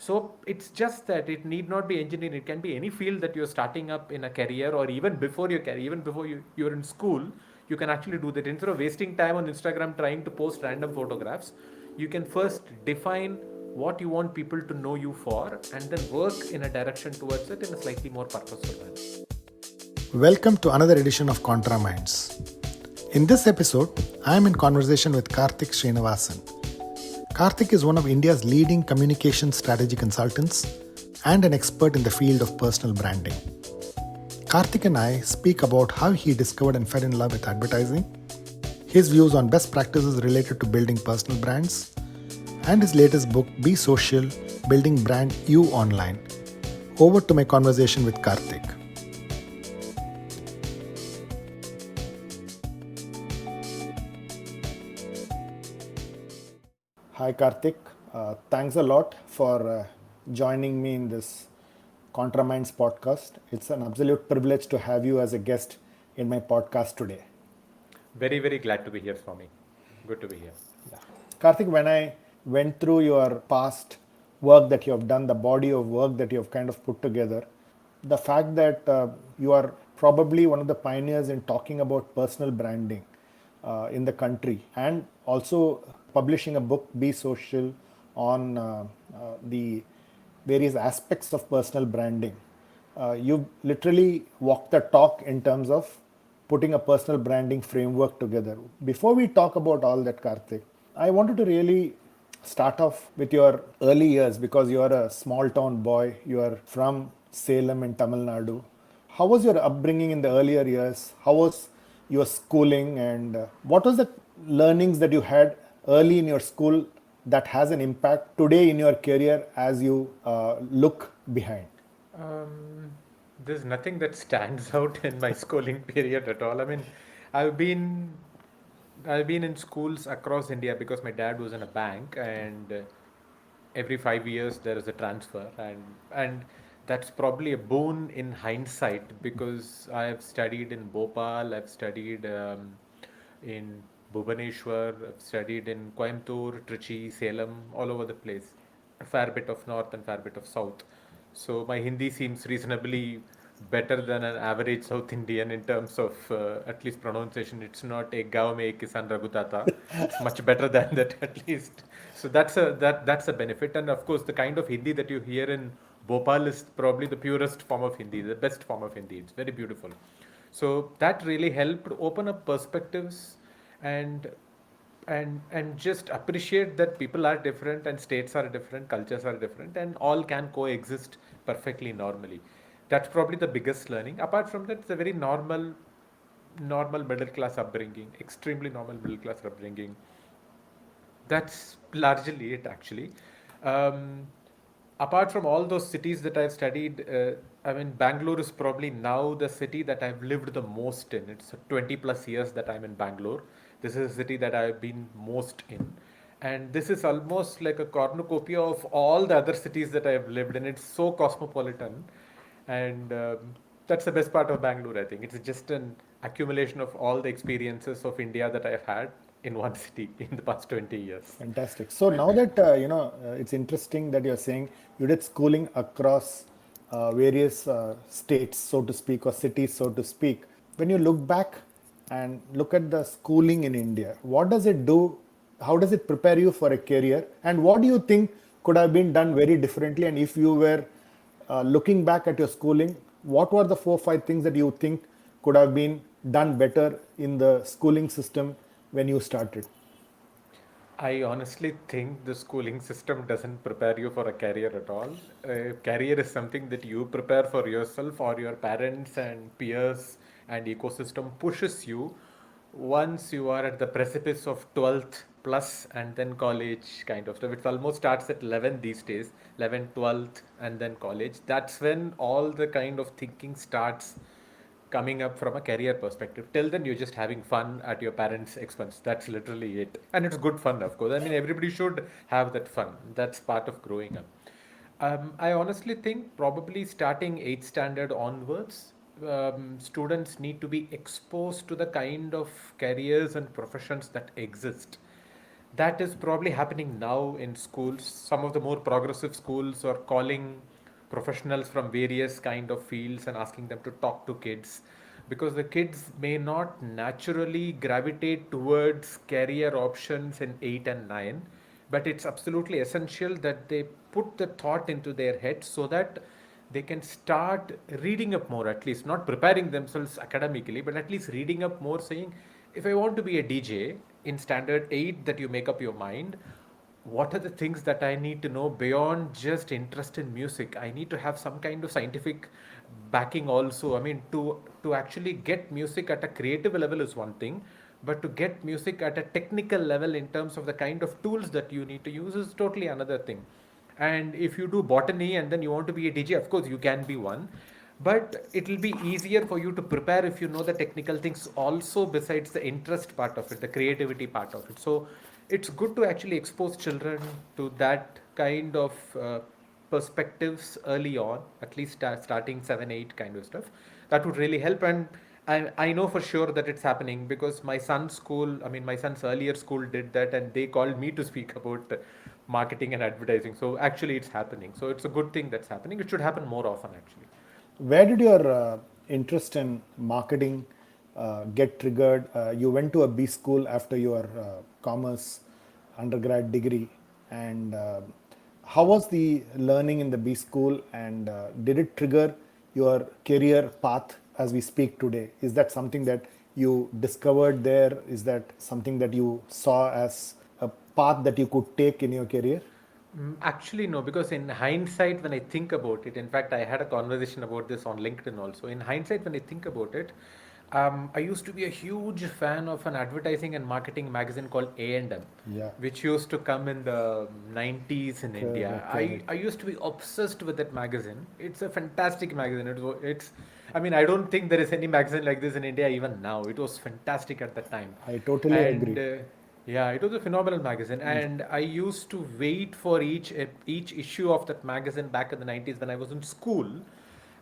So it's just that it need not be engineering. It can be any field that you're starting up in a career, or even before your career, even before you're in school. You can actually do that. Instead of wasting time on Instagram trying to post random photographs, you can first define what you want people to know you for, and then work in a direction towards it in a slightly more purposeful manner. Welcome to another edition of Contra Minds. In this episode, I am in conversation with Karthik Srinivasan. Karthik is one of India's leading communication strategy consultants and an expert in the field of personal branding. Karthik and I speak about how he discovered and fell in love with advertising, his views on best practices related to building personal brands, and his latest book, Be Social, Building Brand You Online. Over to my conversation with Karthik. Hi Karthik, thanks a lot for joining me in this Contra Minds podcast. It's an absolute privilege to have you as a guest in my podcast today. Very, very glad to be here, Swami. Good to be here. Yeah. Karthik, when I went through your past work that you have done, the body of work that you have kind of put together, the fact that you are probably one of the pioneers in talking about personal branding in the country, and also publishing a book, Be Social, on the various aspects of personal branding. You literally walk the talk in terms of putting a personal branding framework together. Before we talk about all that, Karthik, I wanted to really start off with your early years because you are a small town boy. You are from Salem in Tamil Nadu. How was your upbringing in the earlier years? How was your schooling, and what was the learnings that you had early in your school that has an impact today in your career as you look behind? Um, there's nothing that stands out in my schooling period at all. I mean, I've been I've been in schools across India because my dad was in a bank, and every 5 years there is a transfer, and that's probably a boon in hindsight because I have studied in Bhopal, I've studied in Bhubaneswar, I've studied in Coimbatore, Trichy, Salem, all over the place. A fair bit of north and fair bit of south. So my Hindi seems reasonably better than an average South Indian in terms of at least pronunciation. It's not a gaon mein ek kisan ragutata. It's much better than that at least. So that's a benefit. And of course, the kind of Hindi that you hear in Bhopal is probably the purest form of Hindi, the best form of Hindi. It's very beautiful. So that really helped open up perspectives, and and just appreciate that people are different and states are different, cultures are different, and all can coexist perfectly normally. That's probably the biggest learning. Apart from that, it's a very normal middle class upbringing, extremely normal middle class upbringing. That's largely it, actually. Um, Apart from all those cities that I've studied, I mean, Bangalore is probably now the city that I've lived the most in. It's 20 plus years that I'm in Bangalore. This is a city that I've been most in. And this is almost like a cornucopia of all the other cities that I've lived in. It's so cosmopolitan. And that's the best part of Bangalore, I think. It's just an accumulation of all the experiences of India that I've had in one city in the past 20 years. Fantastic. So now that it's interesting that you're saying you did schooling across various states, so to speak, or cities, so to speak. When you look back and look at the schooling in India, what does it do? How does it prepare you for a career? And what do you think could have been done very differently? And if you were looking back at your schooling, what were the 4 or 5 things that you think could have been done better in the schooling system when you started? I honestly think the schooling system doesn't prepare you for a career at all. Career is something that you prepare for yourself, or your parents and peers and ecosystem pushes you once you are at the precipice of 12th plus and then college kind of stuff. It almost starts at 11 these days, 11, 12th, and then college. That's when all the kind of thinking starts coming up from a career perspective. Till then, you're just having fun at your parents' expense. That's literally it. And it's good fun, of course. I mean, everybody should have that fun. That's part of growing up. I honestly think probably starting 8th standard onwards, students need to be exposed to the kind of careers and professions that exist. that is probably happening now in schools. Some of the more progressive schools are calling professionals from various kind of fields and asking them to talk to kids, because the kids may not naturally gravitate towards career options in 8 and 9, but it's absolutely essential that they put the thought into their head so that they can start reading up more, at least not preparing themselves academically, but at least reading up more, saying, if I want to be a DJ in standard 8, that you make up your mind, what are the things that I need to know beyond just interest in music? I need to have some kind of scientific backing also. I mean, to actually get music at a creative level is one thing, but to get music at a technical level in terms of the kind of tools that you need to use is totally another thing. And if you do botany and then you want to be a DJ, of course you can be one, but it will be easier for you to prepare if you know the technical things also, besides the interest part of it, the creativity part of it. So it's good to actually expose children to that kind of perspectives early on, at least starting 7 8 kind of stuff. That would really help. And I know for sure that it's happening, because my son's school, I mean my son's earlier school did that, and they called me to speak about marketing and advertising. So actually it's happening, so it's a good thing that's happening. It should happen more often actually. Where did your interest in marketing get triggered? You went to a B school after your commerce undergrad degree, and how was the learning in the B school, and did it trigger your career path as we speak today? Is that something that you discovered there? Is that something that you saw as a path that you could take in your career? Actually, no, because in hindsight, when I think about it, in fact, I had a conversation about this on LinkedIn also. In hindsight, when I think about it, I used to be a huge fan of an advertising and marketing magazine called A&M, Yeah, which used to come in the 90s in India. correct, I correct. used to be obsessed with that magazine. It's a fantastic magazine. I mean, I don't think there is any magazine like this in India even now. It was fantastic at the time. I totally And agree. yeah, it was a phenomenal magazine, and I used to wait for each issue of that magazine back in the 90s when I was in school,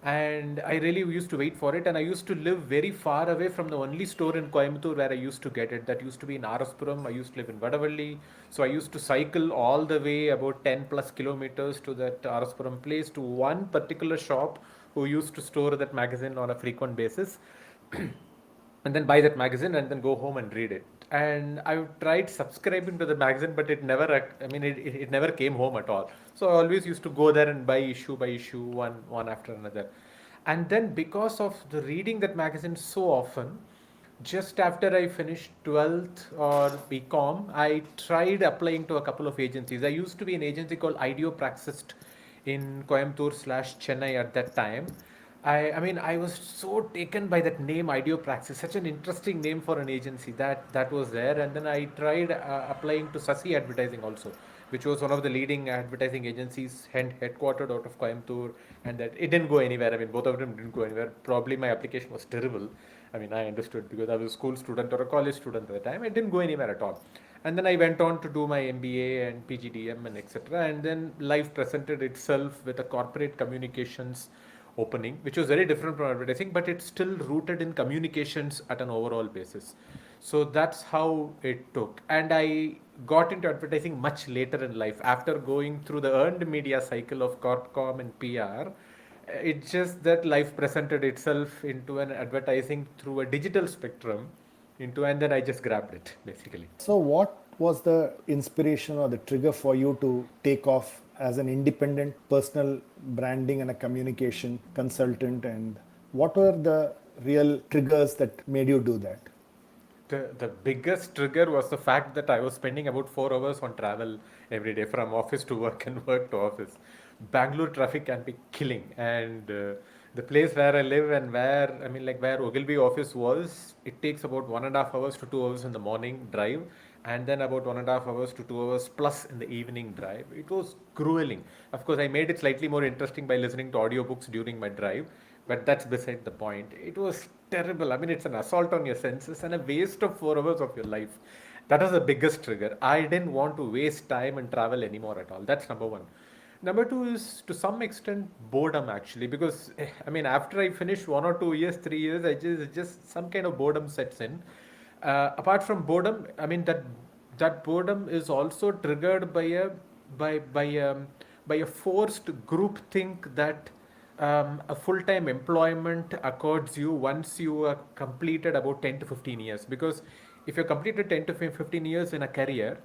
and I really used to wait for it. And I used to live very far away from the only store in Coimbatore where I used to get it. That used to be in Araspuram. I used to live in Vadavalli, so I used to cycle all the way about 10 plus kilometers to that Araspuram place, to one particular shop who used to store that magazine on a frequent basis. And then buy that magazine and then go home and read it. And I tried subscribing to the magazine, but it never, I mean, it never came home at all. So I always used to go there and buy issue by issue, one after another. And then because of the reading that magazine so often, just after I finished 12th or BCom, I tried applying to a couple of agencies. I used to be an agency called Ideopraxist in Coimbatore slash Chennai at that time. I mean, I was so taken by that name, Ideopraxis, such an interesting name for an agency that was there. And then I tried applying to Sasi Advertising also, which was one of the leading advertising agencies headquartered out of Coimbatore, and that it didn't go anywhere. I mean, both of them didn't go anywhere. Probably my application was terrible. I mean, I understood because I was a school student or a college student at the time. It didn't go anywhere at all. And then I went on to do my MBA and PGDM and etc. And then life presented itself with a corporate communications opening, which was very different from advertising, but it's still rooted in communications at an overall basis. So that's how it took. And I got into advertising much later in life after going through the earned media cycle of Corpcom and PR. It's just that life presented itself into an advertising through a digital spectrum into, and then I just grabbed it basically. So, what was the inspiration or the trigger for you to take off as an independent personal branding and a communication consultant? And what were the real triggers that made you do that? The biggest trigger was the fact that I was spending about 4 hours on travel every day from office to work and work to office. Bangalore traffic can be killing, and the place where I live and where, I mean, like where Ogilvy office was, it takes about 1.5 hours to 2 hours in the morning drive, and then about 1.5 hours to 2 hours plus in the evening drive. It was grueling. Of course, I made it slightly more interesting by listening to audiobooks during my drive, but that's beside the point. It was terrible. I mean, it's an assault on your senses and a waste of 4 hours of your life. That was the biggest trigger. I didn't want to waste time and travel anymore at all. That's number one. Number two is to some extent boredom actually, because I mean, after I finish 1 or 2 years, 3 years, I just some kind of boredom sets in. Apart from boredom, I mean that boredom is also triggered by by um, by a forced group think that a full-time employment accords you once you are completed about 10 to 15 years. Because if you're completed 10 to 15 years in a career,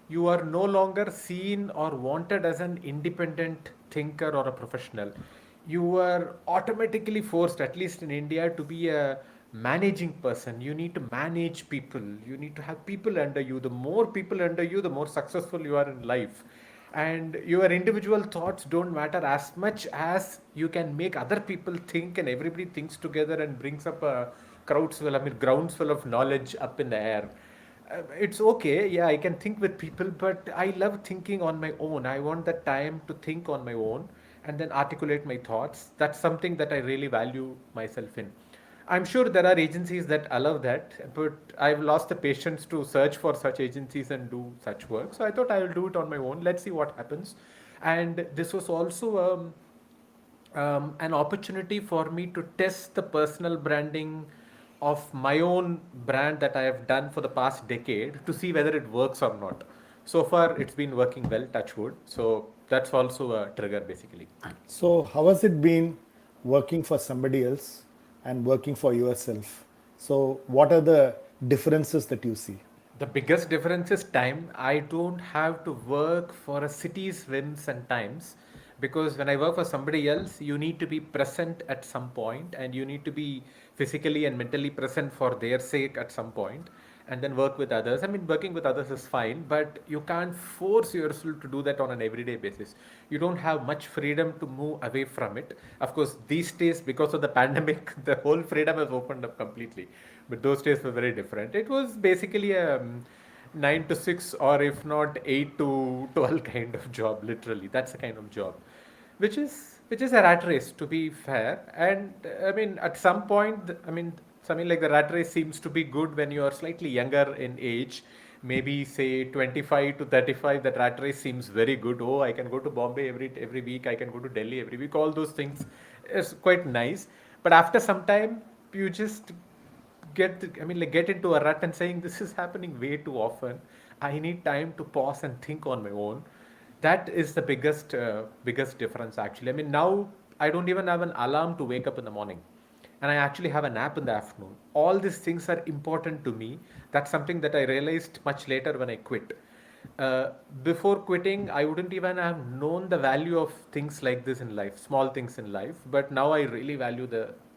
you are no longer seen or wanted as an independent thinker or a professional. You are automatically forced, at least in India, to be a managing person. You need to manage people, you need to have people under you. The more people under you, the more successful you are in life. And your individual thoughts don't matter as much as you can make other people think, and everybody thinks together and brings up a groundswell of knowledge up in the air. It's okay, yeah, I can think with people, but I love thinking on my own. I want the time to think on my own and then articulate my thoughts. That's something that I really value myself in. I'm sure there are agencies that allow that, but I've lost the patience to search for such agencies and do such work. So I thought I will do it on my own. Let's see what happens. And this was also an opportunity for me to test the personal branding of my own brand that I have done for the past decade to see whether it works or not. So far, it's been working well, touch wood. So that's also a trigger basically. So, how has it been working for somebody else and working for yourself? So, what are the differences that you see? The biggest difference is time. I don't have to work for a city's whims and times, because when I work for somebody else, you need to be present at some point and you need to be physically and mentally present for their sake at some point, and then work with others. I mean, working with others is fine, but you can't force yourself to do that on an everyday basis. You don't have much freedom to move away from it. Of course, these days, because of the pandemic, the whole freedom has opened up completely. But those days were very different. It was basically a 9 to 6, or if not 8 to 12 kind of job, literally. That's the kind of job, which is a rat race, to be fair. And I mean, at some point, I mean, something like the rat race seems to be good when you are slightly younger in age. Maybe say 25 to 35, that rat race seems very good. Oh, I can go to Bombay every week. I can go to Delhi every week. All those things is quite nice. But after some time, you just get into a rut and saying this is happening way too often. I need time to pause and think on my own. That is the biggest difference actually. I mean, now I don't even have an alarm to wake up in the morning, and I actually have a nap in the afternoon. All these things are important to me. That's something that I realized much later when I quit. uh, Before quitting, I wouldn't even have known the value of things like this in life, small things in life. But now I really value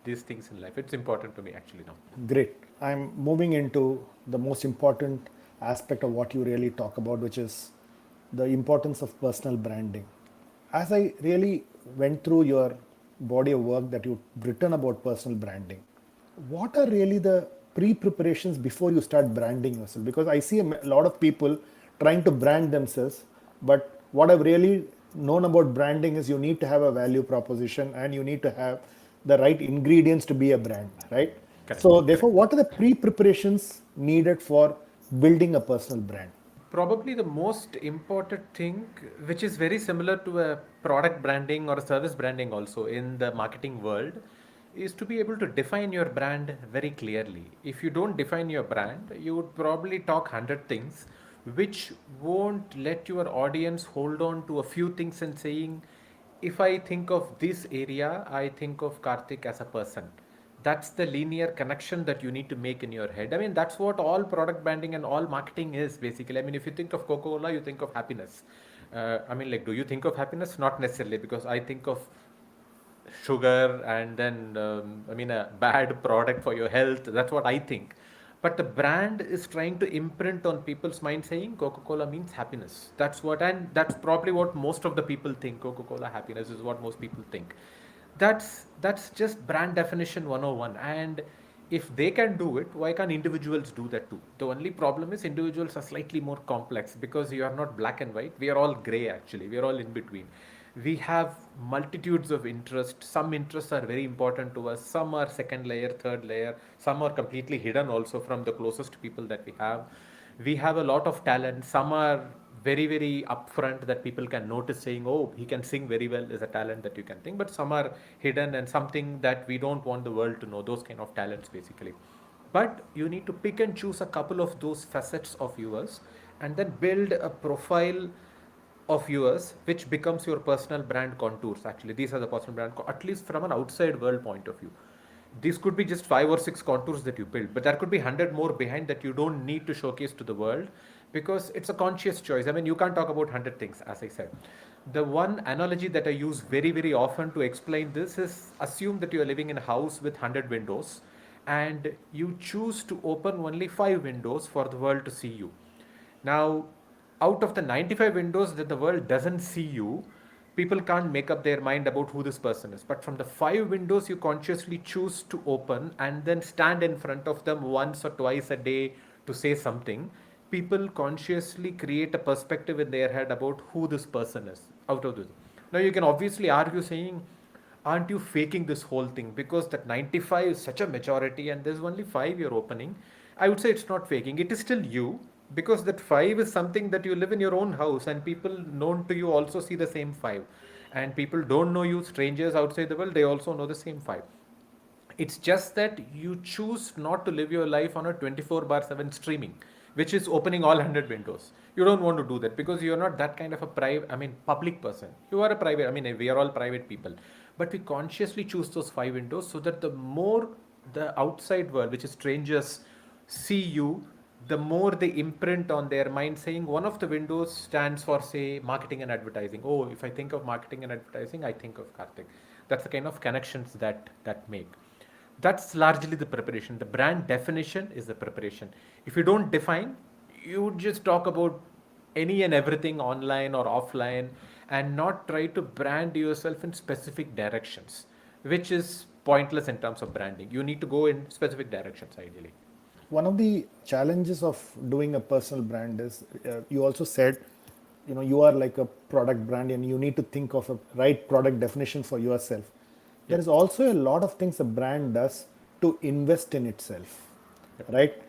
these things in life. It's important to me actually now. Great. I'm moving into the most important aspect of what you really talk about, which is the importance of personal branding. As I really went through your body of work that you've written about personal branding, what are really the pre-preparations before you start branding yourself? Because I see a lot of people trying to brand themselves, but what I've really known about branding is you need to have a value proposition and you need to have the right ingredients to be a brand, right? Correct. So therefore, what are the pre-preparations needed for building a personal brand? Probably the most important thing, which is very similar to a product branding or a service branding also in the marketing world, is to be able to define your brand very clearly. If you don't define your brand, you would probably talk 100 things, which won't let your audience hold on to a few things and saying, if I think of this area, I think of Karthik as a person. That's the linear connection that you need to make in your head. I mean, that's what all product branding and all marketing is basically. I mean, if you think of Coca-Cola, you think of happiness. I mean, like, do you think of happiness? Not necessarily, because I think of sugar, and then I mean, a bad product for your health. That's what I think. But the brand is trying to imprint on people's mind saying Coca-Cola means happiness. That's what, and that's probably what most of the people think. Coca-Cola happiness is what most people think. That's just brand definition 101. And if they can do it, why can't individuals do that too? The only problem is individuals are slightly more complex, because you are not black and white. We are all gray actually. We are all in between. We have multitudes of interests. Some interests are very important to us, some are second layer, third layer, some are completely hidden also from the closest people that we have a lot of talent. Some are very very upfront that people can notice, saying, oh, he can sing very well, is a talent that you can think. But some are hidden and something that we don't want the world to know, those kind of talents basically. But you need to pick and choose a couple of those facets of yours and then build a profile of yours which becomes your personal brand contours. Actually, these are the personal brand at least from an outside world point of view. These could be just 5 or 6 contours that you build, but there could be 100 more behind that you don't need to showcase to the world, because it's a conscious choice. I mean, you can't talk about 100 things, as I said. The one analogy that I use very, very often to explain this is, assume that you are living in a house with 100 windows and you choose to open only 5 windows for the world to see you. Now, out of the 95 windows that the world doesn't see you, people can't make up their mind about who this person is. But from the 5 windows you consciously choose to open and then stand in front of them once or twice a day to say something, people consciously create a perspective in their head about who this person is out of this. Now, you can obviously argue saying, aren't you faking this whole thing? Because that 95 is such a majority and there's only 5 you're opening. I would say it's not faking, it is still you, because that 5 is something that you live in your own house and people known to you also see the same 5. And people don't know you, strangers outside the world, they also know the same 5. It's just that you choose not to live your life on a 24 bar 7 streaming, which is opening all 100 windows. You don't want to do that because you're not that kind of a private, I mean, public person. You are a private, I mean, we are all private people. But we consciously choose those 5 windows so that the more the outside world, which is strangers, see you, the more they imprint on their mind saying one of the windows stands for, say, marketing and advertising. Oh, if I think of marketing and advertising, I think of Karthik. That's the kind of connections that make. That's largely the preparation. The brand definition is the preparation. If you don't define, you just talk about any and everything online or offline and not try to brand yourself in specific directions, which is pointless in terms of branding. You need to go in specific directions ideally. One of the challenges of doing a personal brand is, you also said, you are like a product brand and you need to think of a right product definition for yourself. There Yep. is also a lot of things a brand does to invest in itself, Yep. right?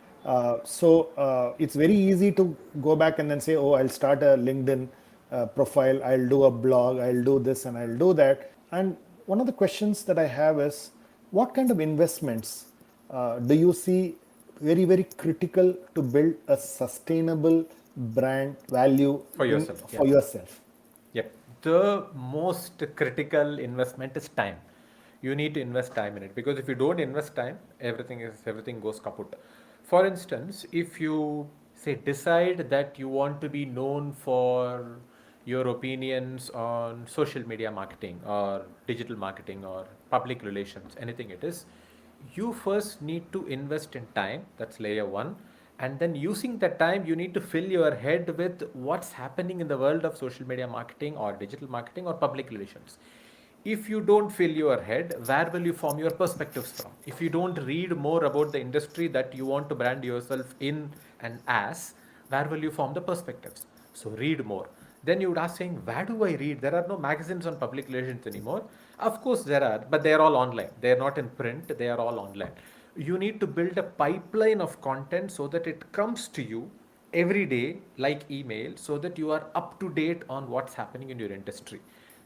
So it's very easy to go back and then say, oh, I'll start a LinkedIn profile, I'll do a blog, I'll do this and I'll do that. And one of the questions that I have is, what kind of investments do you see very, very critical to build a sustainable brand value For yourself. Yeah. for yourself? Yep. The most critical investment is time. You need to invest time in it, because if you don't invest time, everything goes kaput. For instance, if you say decide that you want to be known for your opinions on social media marketing or digital marketing or public relations, anything it is, you first need to invest in time. That's layer one. And then using that time, you need to fill your head with what's happening in the world of social media marketing or digital marketing or public relations. If you don't fill your head, where will you form your perspectives from? If you don't read more about the industry that you want to brand yourself in and as, where will you form the perspectives? So read more. Then you would ask saying, where do I read? There are no magazines on public relations anymore. Of course there are, but they are all online. They are not in print, they are all online. You need to build a pipeline of content so that it comes to you every day like email, so that you are up to date on what's happening in your industry.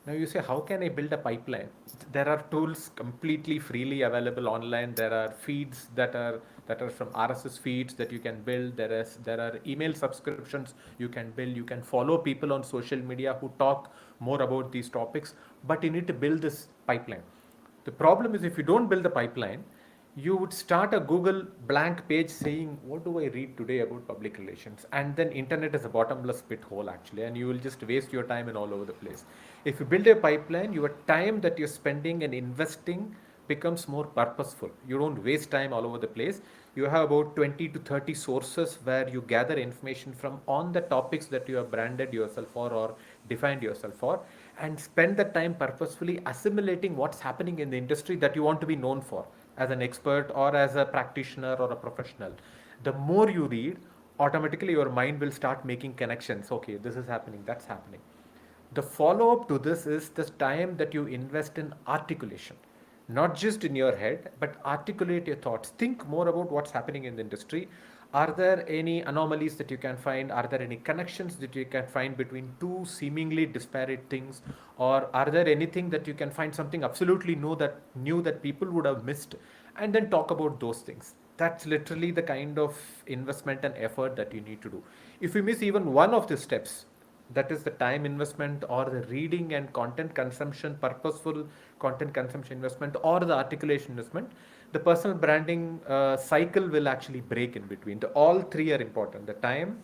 Now you say, how can I build a pipeline? There are tools completely freely available online. There are feeds that are from RSS feeds that you can build. There are email subscriptions you can build. You can follow people on social media who talk more about these topics. But you need to build this pipeline. The problem is, if you don't build the pipeline, you would start a Google blank page saying, what do I read today about public relations? And then internet is a bottomless pit hole actually, and you will just waste your time in all over the place. If you build a pipeline, your time that you're spending and investing becomes more purposeful. You don't waste time all over the place. You have about 20 to 30 sources where you gather information from on the topics that you have branded yourself for or defined yourself for, and spend the time purposefully assimilating what's happening in the industry that you want to be known for as an expert or as a practitioner or a professional. The more you read, automatically your mind will start making connections. Okay, this is happening, that's happening. The follow up to this is the time that you invest in articulation, not just in your head, but articulate your thoughts. Think more about what's happening in the industry. Are there any anomalies that you can find? Are there any connections that you can find between two seemingly disparate things? Or are there anything that you can find something absolutely new that people would have missed? And then talk about those things. That's literally the kind of investment and effort that you need to do. If you miss even one of the steps, that is the time investment or the reading and content consumption, purposeful content consumption investment, or the articulation investment, the personal branding cycle will actually break in between. All three are important: the time,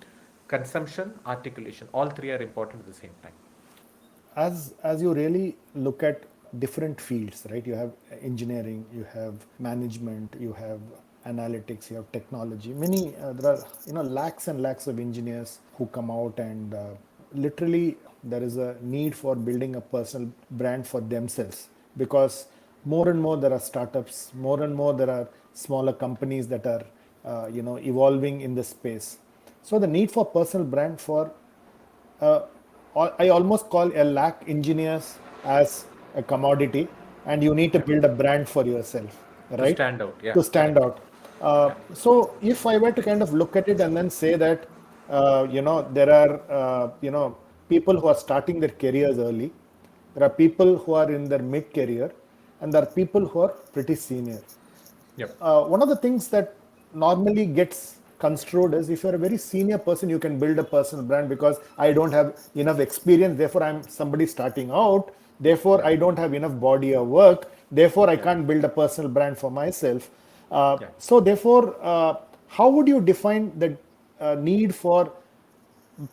consumption, articulation. All three are important at the same time. As you really look at different fields, right? You have engineering, you have management, you have analytics, you have technology. Many there are lakhs and lakhs of engineers who come out, and literally there is a need for building a personal brand for themselves, because more and more there are startups, more and more there are smaller companies that are evolving in this space. So the need for personal brand for uh, I almost call a lakh engineers as a commodity, and you need to build a brand for yourself, To right? stand out, yeah, To stand correct. out. Yeah, So if I were to kind of look at it and then say that, there are, people who are starting their careers early, there are people who are in their mid career, and there are people who are pretty senior. yep, One of the things that normally gets construed is, if you're a very senior person, you can build a personal brand because I don't have enough experience, therefore I'm somebody starting out, therefore yeah, I don't have enough body of work, therefore I yeah, can't build a personal brand for myself. yeah, So therefore, how would you define the need for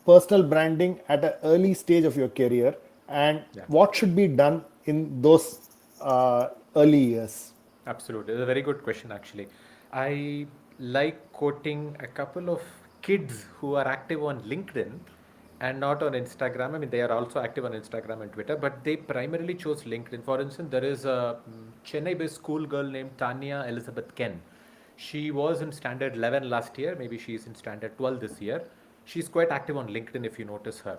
personal branding at an early stage of your career, and yeah. what should be done in those early years? Absolutely. It's a very good question, actually. I like quoting a couple of kids who are active on LinkedIn and not on Instagram. I mean, they are also active on Instagram and Twitter, but they primarily chose LinkedIn. For instance, there is a Chennai based school girl named Tanya Elizabeth Ken. She was in standard 11 last year, maybe she's in standard 12 this year. She's quite active on LinkedIn if you notice her.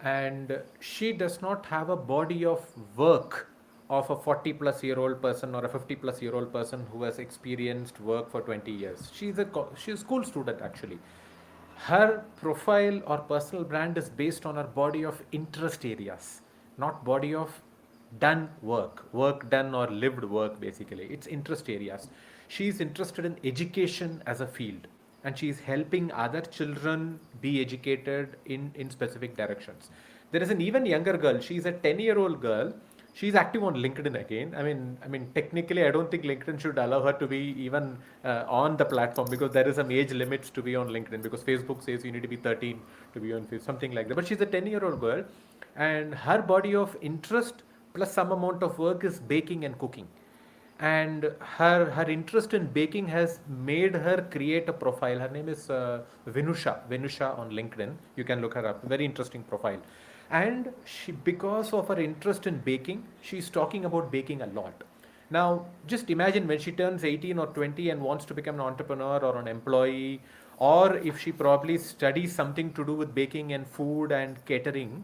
And she does not have a body of work of a 40 plus year old person or a 50 plus year old person who has experienced work for 20 years. She's a school student actually. Her profile or personal brand is based on her body of interest areas, not body of done work done or lived work. Basically, it's interest areas. She's interested in education as a field, and she's helping other children be educated in specific directions. There is an even younger girl. She's a 10-year-old girl. She's active on LinkedIn again. I mean, technically, I don't think LinkedIn should allow her to be even on the platform, because there is some age limits to be on LinkedIn, because Facebook says you need to be 13 to be on Facebook, something like that. But she's a 10-year-old girl, and her body of interest plus some amount of work is baking and cooking. And her interest in baking has made her create a profile. Her name is Venusha on LinkedIn. You can look her up. Very interesting profile. And she, because of her interest in baking, she's talking about baking a lot. Now, just imagine when she turns 18 or 20 and wants to become an entrepreneur or an employee, or if she probably studies something to do with baking and food and catering,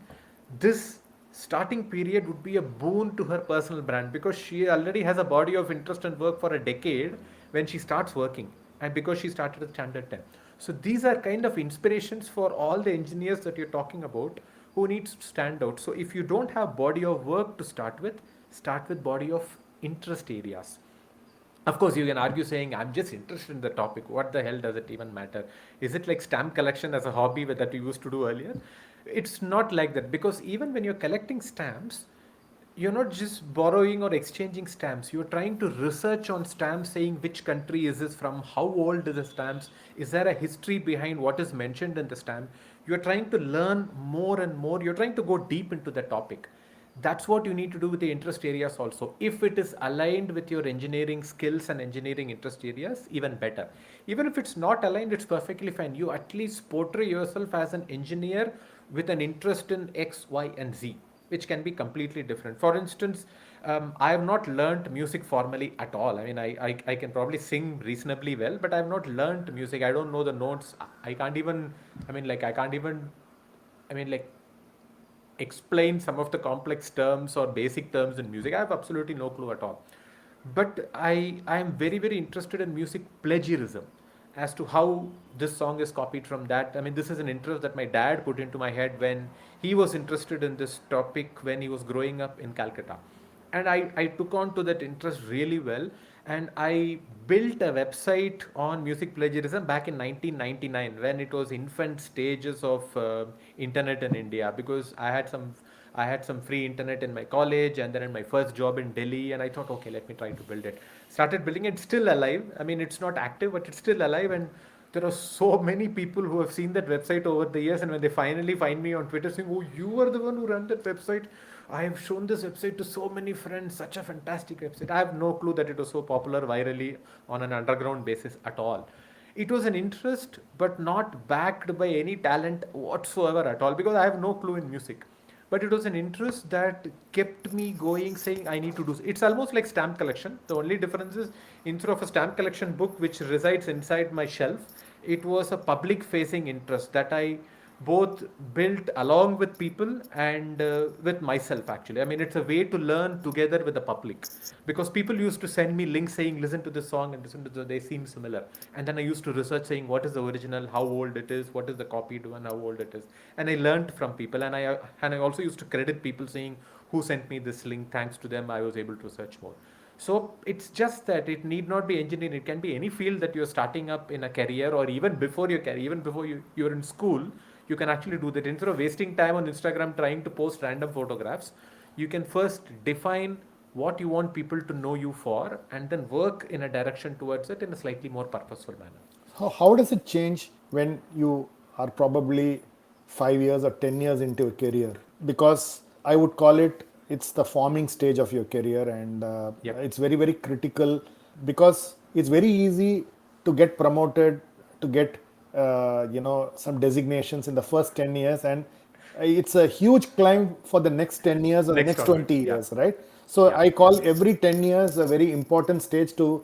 this starting period would be a boon to her personal brand, because she already has a body of interest and work for a decade when she starts working, and because she started at standard 10. So these are kind of inspirations for all the engineers that you're talking about who needs to stand out. So if you don't have body of work to start with body of interest areas. Of course, you can argue saying, I'm just interested in the topic. What the hell does it even matter? Is it like stamp collection as a hobby that you used to do earlier? It's not like that, because even when you're collecting stamps, you're not just borrowing or exchanging stamps. You're trying to research on stamps, saying which country is this from, how old is the stamps, is there a history behind what is mentioned in the stamp. You're trying to learn more and more. You're trying to go deep into the topic. That's what you need to do with the interest areas also. If it is aligned with your engineering skills and engineering interest areas, even better. Even if it's not aligned, it's perfectly fine. You at least portray yourself as an engineer with an interest in X, Y, and Z, which can be completely different. For instance, I have not learned music formally at all. I mean, I can probably sing reasonably well, but I have not learned music. I don't know the notes. I can't even, I can't even, I mean, like, explain some of the complex terms or basic terms in music. I have absolutely no clue at all. But I am very, very interested in music plagiarism, as to how this song is copied from that. I mean, this is an interest that my dad put into my head when he was interested in this topic when he was growing up in Calcutta. and I took on to that interest really well, and I built a website on music plagiarism back in 1999 when it was infant stages of internet in India, because I had some free internet in my college and then in my first job in Delhi, and I thought, okay, let me try to build it. Started building it. It's still alive. I mean, it's not active, but it's still alive, and there are so many people who have seen that website over the years, and when they finally find me on Twitter saying, "Oh, you are the one who ran that website. I have shown this website to so many friends. Such a fantastic website." I have no clue that it was so popular virally on an underground basis at all. It was an interest, but not backed by any talent whatsoever at all, because I have no clue in music. But it was an interest that kept me going, saying I need to do. It's almost like stamp collection. The only difference is, instead of a stamp collection book which resides inside my shelf, it was a public facing interest that I both built along with people and with myself. Actually, I mean, it's a way to learn together with the public, because people used to send me links saying, listen to this song and listen to this, they seem similar, and then I used to research saying what is the original, how old it is, what is the copied one, how old it is, and I learned from people, and I also used to credit people saying who sent me this link. Thanks to them, I was able to search more. So it's just that it need not be engineering. It can be any field that you're starting up in a career, or even before your career, even before you're in school, you can actually do that. Instead of wasting time on Instagram trying to post random photographs, you can first define what you want people to know you for, and then work in a direction towards it in a slightly more purposeful manner. How does it change when you are probably 5 years or 10 years into a career? Because I would call it's the forming stage of your career, and Yep. it's very, very critical, because it's very easy to get promoted, to get some designations in the first 10 years, and it's a huge climb for the next 10 years or the Next next onwards. 20 Yeah. years, right? So Yeah. I call every 10 years a very important stage to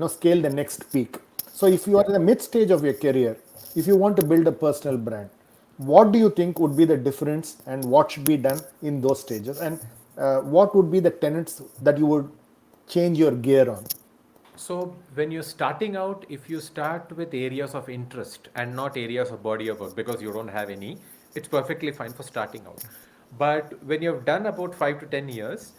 scale the next peak. So if you are Yeah. in the mid stage of your career, if you want to build a personal brand, what do you think would be the difference, and what should be done in those stages, and what would be the tenets that you would change your gear on? So when you're starting out, if you start with areas of interest and not areas of body of work because you don't have any, it's perfectly fine for starting out. But when you've done about 5 to 10 years,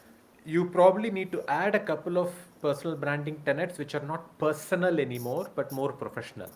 you probably need to add a couple of personal branding tenets which are not personal anymore, but more professional.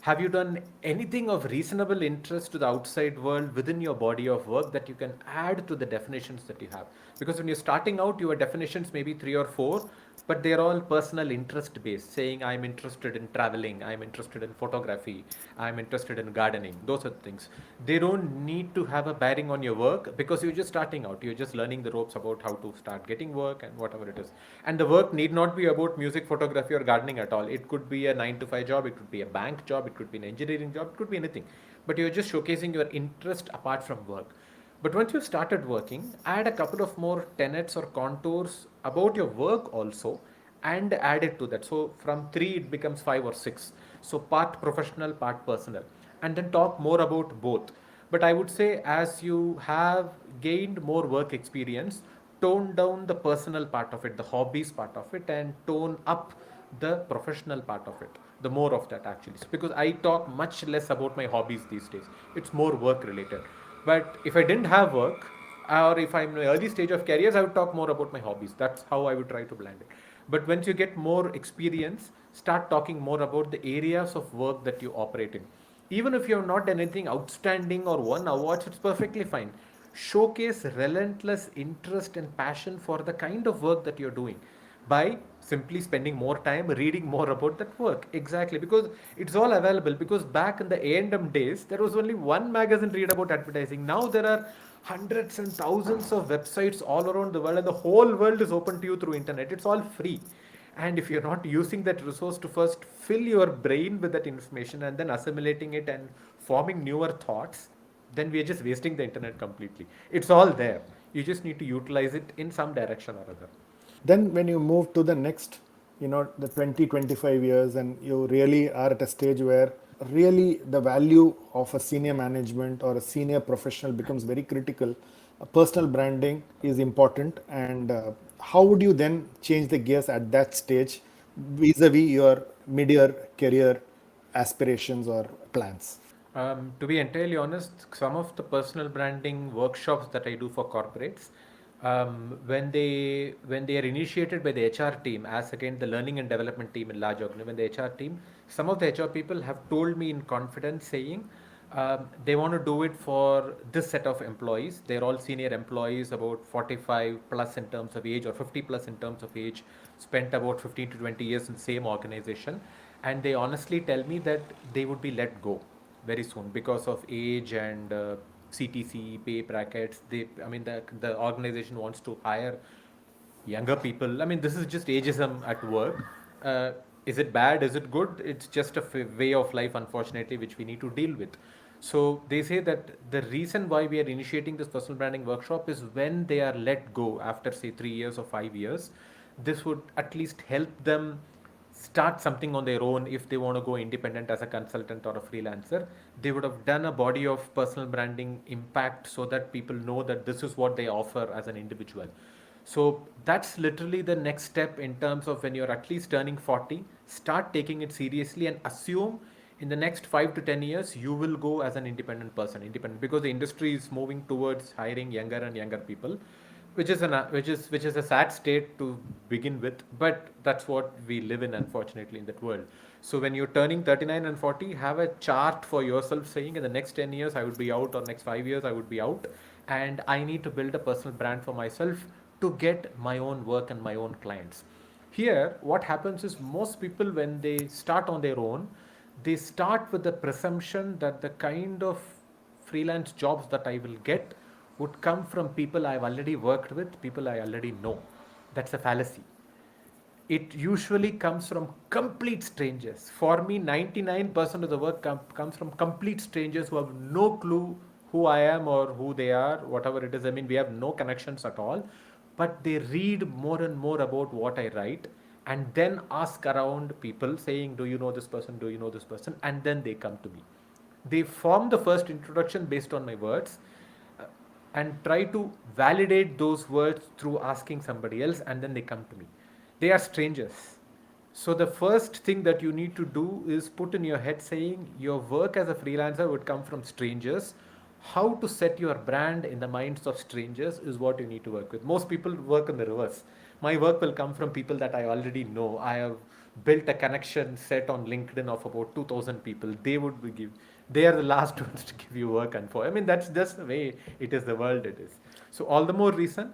Have you done anything of reasonable interest to the outside world within your body of work that you can add to the definitions that you have? Because when you're starting out, your definitions may be three or four, but they're all personal interest based, saying I'm interested in traveling, I'm interested in photography, I'm interested in gardening. Those are the things. They don't need to have a bearing on your work, because you're just starting out. You're just learning the ropes about how to start getting work and whatever it is. And the work need not be about music, photography, or gardening at all. It could be a 9 to 5 job, it could be a bank job, it could be an engineering job, it could be anything. But you're just showcasing your interest apart from work. But once you've started working, add a couple of more tenets or contours about your work also, and add it to that. So from three, it becomes five or six. So part professional, part personal. And then talk more about both. But I would say, as you have gained more work experience, tone down the personal part of it, the hobbies part of it, and tone up the professional part of it. The more of that actually. Because I talk much less about my hobbies these days. It's more work related. But if I didn't have work, or if I'm in the early stage of careers, I would talk more about my hobbies. That's how I would try to blend it. But once you get more experience, start talking more about the areas of work that you operate in. Even if you have not done anything outstanding or won awards, it's perfectly fine. Showcase relentless interest and passion for the kind of work that you're doing by simply spending more time reading more about that work. Exactly, because it's all available. Because back in the A&M days, there was only one magazine read about advertising. Now there are hundreds and thousands of websites all around the world, and the whole world is open to you through internet. It's all free. And if you're not using that resource to first fill your brain with that information and then assimilating it and forming newer thoughts, then we are just wasting the internet completely. It's all there. You just need to utilize it in some direction or other. Then when you move to the next, the 20-25 years, and you really are at a stage where really the value of a senior management or a senior professional becomes very critical, personal branding is important. And how would you then change the gears at that stage vis-a-vis your mid-year career aspirations or plans? To be entirely honest, some of the personal branding workshops that I do for corporates, When they are initiated by the HR team, as again the learning and development team in large organization, when the HR team, some of the HR people have told me in confidence, saying they want to do it for this set of employees. They're all senior employees, about 45 plus in terms of age or 50 plus in terms of age, spent about 15 to 20 years in the same organization, and they honestly tell me that they would be let go very soon because of age and CTC pay brackets. I mean, the organization wants to hire younger people. I mean, this is just ageism at work. Is it bad? Is it good? It's just a way of life, unfortunately, which we need to deal with. So they say that the reason why we are initiating this personal branding workshop is when they are let go after, say, 3 years or 5 years. This would at least help them start something on their own. If they want to go independent as a consultant or a freelancer, they would have done a body of personal branding impact so that people know that this is what they offer as an individual. So that's literally the next step in terms of when you're at least turning 40, start taking it seriously and assume in the next 5 to 10 years you will go as an independent person, independent, because the industry is moving towards hiring younger and younger people, which is a sad state to begin with, but that's what we live in, unfortunately, in that world. So when you're turning 39 and 40, have a chart for yourself saying in the next 10 years I would be out, or next 5 years I would be out, and I need to build a personal brand for myself to get my own work and my own clients. Here what happens is, most people when they start on their own, they start with the presumption that the kind of freelance jobs that I will get would come from people I've already worked with, people I already know. That's a fallacy. It usually comes from complete strangers. For me, 99% of the work comes from complete strangers who have no clue who I am or who they are, whatever it is. I mean, we have no connections at all, but they read more and more about what I write and then ask around people saying, do you know this person? Do you know this person? And then they come to me. They form the first introduction based on my words, uh, and try to validate those words through asking somebody else, and then they come to me. They are strangers. So the first thing that you need to do is put in your head saying your work as a freelancer would come from strangers. How to set your brand in the minds of strangers is what you need to work with. Most people work in the reverse. My work will come from people that I already know. I have built a connection set on LinkedIn of about 2,000 people. They are the last ones to give you work, and for, I mean, that's just the way it is, the world it is. So all the more reason,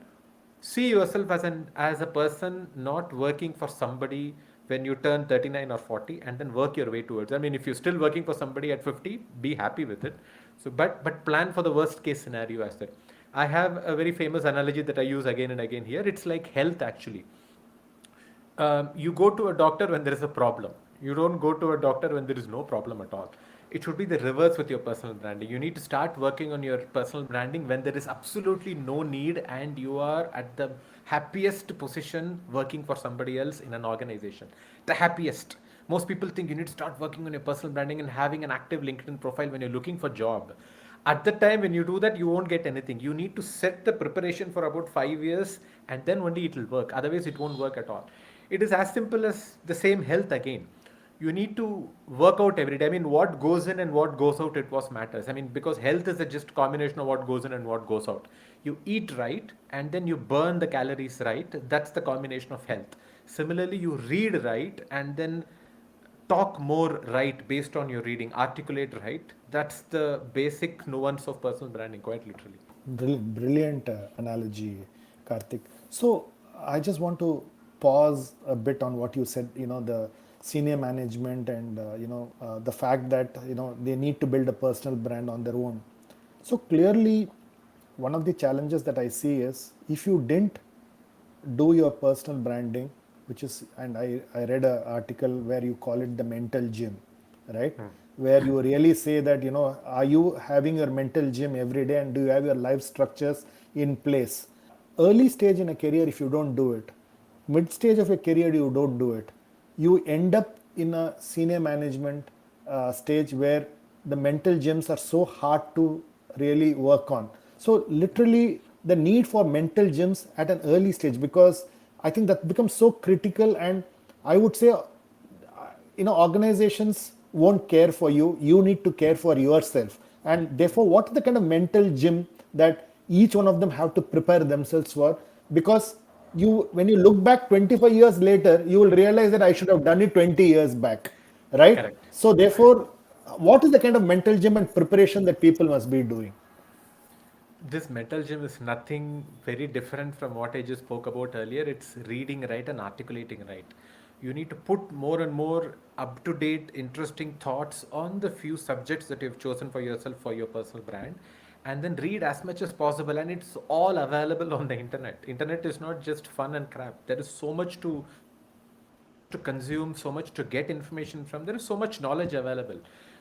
see yourself as a person not working for somebody when you turn 39 or 40, and then work your way towards. I mean, if you're still working for somebody at 50, be happy with it. So but plan for the worst case scenario as that. I have a very famous analogy that I use again and again here. It's like health, actually. You go to a doctor when there is a problem. You don't go to a doctor when there is no problem at all. It should be the reverse with your personal branding. You need to start working on your personal branding when there is absolutely no need and you are at the happiest position working for somebody else in an organization. The happiest. Most people think you need to start working on your personal branding and having an active LinkedIn profile when you're looking for job. At the time when you do that, you won't get anything. You need to set the preparation for about 5 years, and then only it will work. Otherwise it won't work at all. It is as simple as the same health again. You need to work out every day. I mean, what goes in and what goes out, it was matters. I mean, because health is a just combination of what goes in and what goes out. You eat right and then you burn the calories right. That's the combination of health. Similarly, you read right and then talk more right based on your reading, articulate right. That's the basic nuance of personal branding, quite literally. Brilliant analogy, Karthik. So I just want to pause a bit on what you said. The senior management and the fact that they need to build a personal brand on their own. So clearly, one of the challenges that I see is if you didn't do your personal branding, which is, and I read an article where you call it the mental gym, right? Where you really say that, are you having your mental gym every day and do you have your life structures in place? Early stage in a career, if you don't do it, mid stage of a career, you don't do it, you end up in a senior management stage where the mental gyms are so hard to really work on. So literally the need for mental gyms at an early stage, because I think that becomes so critical. And I would say, organizations won't care for you. You need to care for yourself. And therefore, what is the kind of mental gym that each one of them have to prepare themselves for, because you, when you look back 25 years later, you will realize that I should have done it 20 years back, right? Correct. So therefore, what is the kind of mental gym and preparation that people must be doing? This mental gym is nothing very different from what I just spoke about earlier. It's reading right and articulating right. You need to put more and more up to date, interesting thoughts on the few subjects that you've chosen for yourself for your personal brand, and then read as much as possible. And it's all available on the internet. Internet is not just fun and crap. There is so much to consume, so much to get information from. There is so much knowledge available.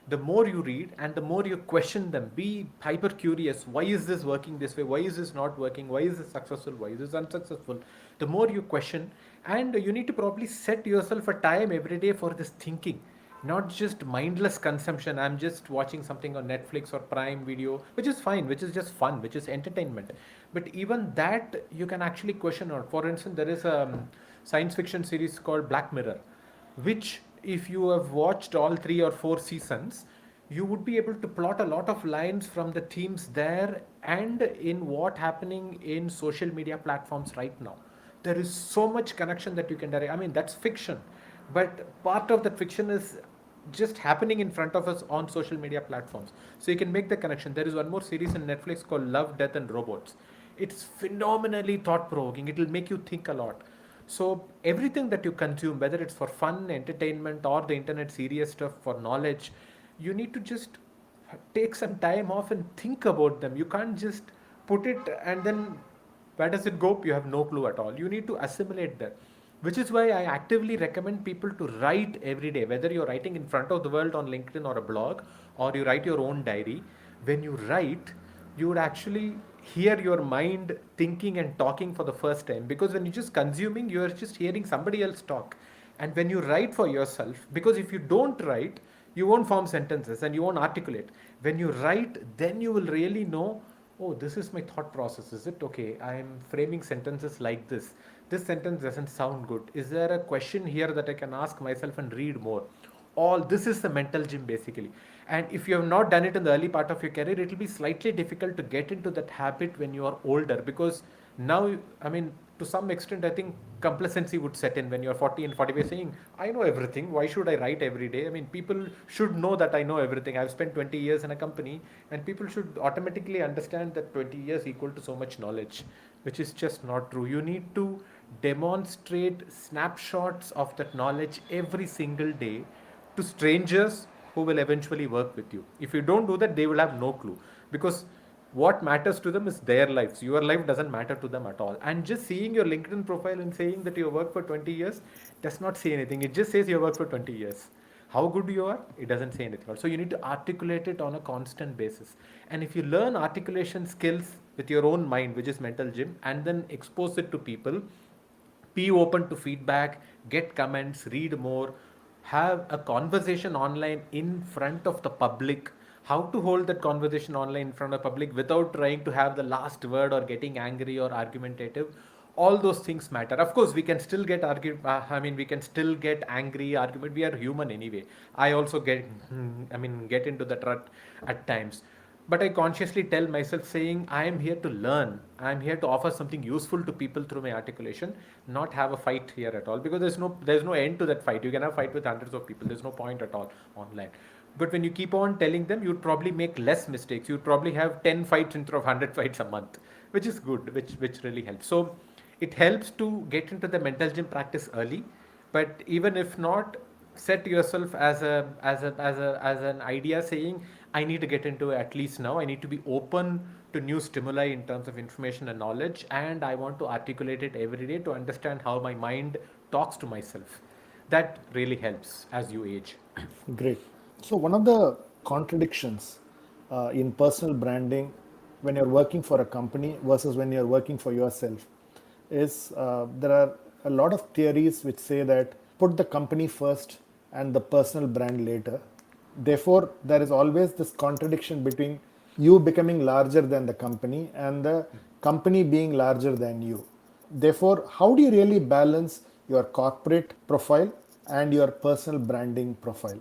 The more you read and the more you question them, be hyper curious. Why is this working this way? Why is this not working? Why is this successful? Why is this unsuccessful? The more you question, and you need to probably set yourself a time every day for this thinking, not just mindless consumption. I'm just watching something on Netflix or Prime Video, which is fine, which is just fun, which is entertainment. But even that you can actually question on. For instance, there is a science fiction series called Black Mirror, which, if you have watched all 3 or 4 seasons, you would be able to plot a lot of lines from the themes there and in what happening in social media platforms right now. There is so much connection that you can direct. I mean, that's fiction, but part of that fiction is just happening in front of us on social media platforms, so you can make the connection. There is one more series in Netflix called Love, Death and Robots. It's phenomenally thought provoking. It will make you think a lot. So everything that you consume, whether it's for fun, entertainment, or the internet serious stuff for knowledge, you need to just take some time off and think about them. You can't just put it and then where does it go? You have no clue at all. You need to assimilate that. Which is why I actively recommend people to write every day, whether you're writing in front of the world on LinkedIn or a blog, or you write your own diary. When you write, you would actually hear your mind thinking and talking for the first time, because when you're just consuming, you're just hearing somebody else talk. And when you write for yourself, because if you don't write, you won't form sentences and you won't articulate. When you write, then you will really know, oh, this is my thought process. Is it okay? I am framing sentences like this. This sentence doesn't sound good. Is there a question here that I can ask myself and read more? All this is the mental gym basically. And if you have not done it in the early part of your career, it will be slightly difficult to get into that habit when you are older, because now, I mean, to some extent, I think complacency would set in when you're 40 and 45 saying, I know everything. Why should I write every day? I mean, people should know that I know everything. I've spent 20 years in a company, and people should automatically understand that 20 years equal to so much knowledge, which is just not true. You need to demonstrate snapshots of that knowledge every single day to strangers who will eventually work with you. If you don't do that, they will have no clue, because what matters to them is their lives. Your life doesn't matter to them at all. And just seeing your LinkedIn profile and saying that you work for 20 years does not say anything. It just says you work for 20 years. How good you are, it doesn't say anything. So you need to articulate it on a constant basis. And if you learn articulation skills with your own mind, which is mental gym, and then expose it to people, be open to feedback, get comments, read more, have a conversation online in front of the public. How to hold that conversation online in front of the public without trying to have the last word or getting angry or argumentative. All those things matter. Of course, we can still get we can still get angry, argument. We are human anyway. I also get into that rut at times, but I consciously tell myself saying I am here to learn. I am here to offer something useful to people through my articulation, not have a fight here at all, because there's no end to that fight. You can have fight with hundreds of people. There's no point at all online. But when you keep on telling them, you'd probably make less mistakes. You'd probably have 10 fights instead of 100 fights a month, which is good, which really helps. So it helps to get into the mental gym practice early, but even if not, set yourself as an idea saying, I need to get into it at least now. I need to be open to new stimuli in terms of information and knowledge, and I want to articulate it every day to understand how my mind talks to myself. That really helps as you age. Great. So, one of the contradictions in personal branding when you're working for a company versus when you're working for yourself is there are a lot of theories which say that put the company first and the personal brand later. Therefore, there is always this contradiction between you becoming larger than the company and the company being larger than you. Therefore, how do you really balance your corporate profile and your personal branding profile?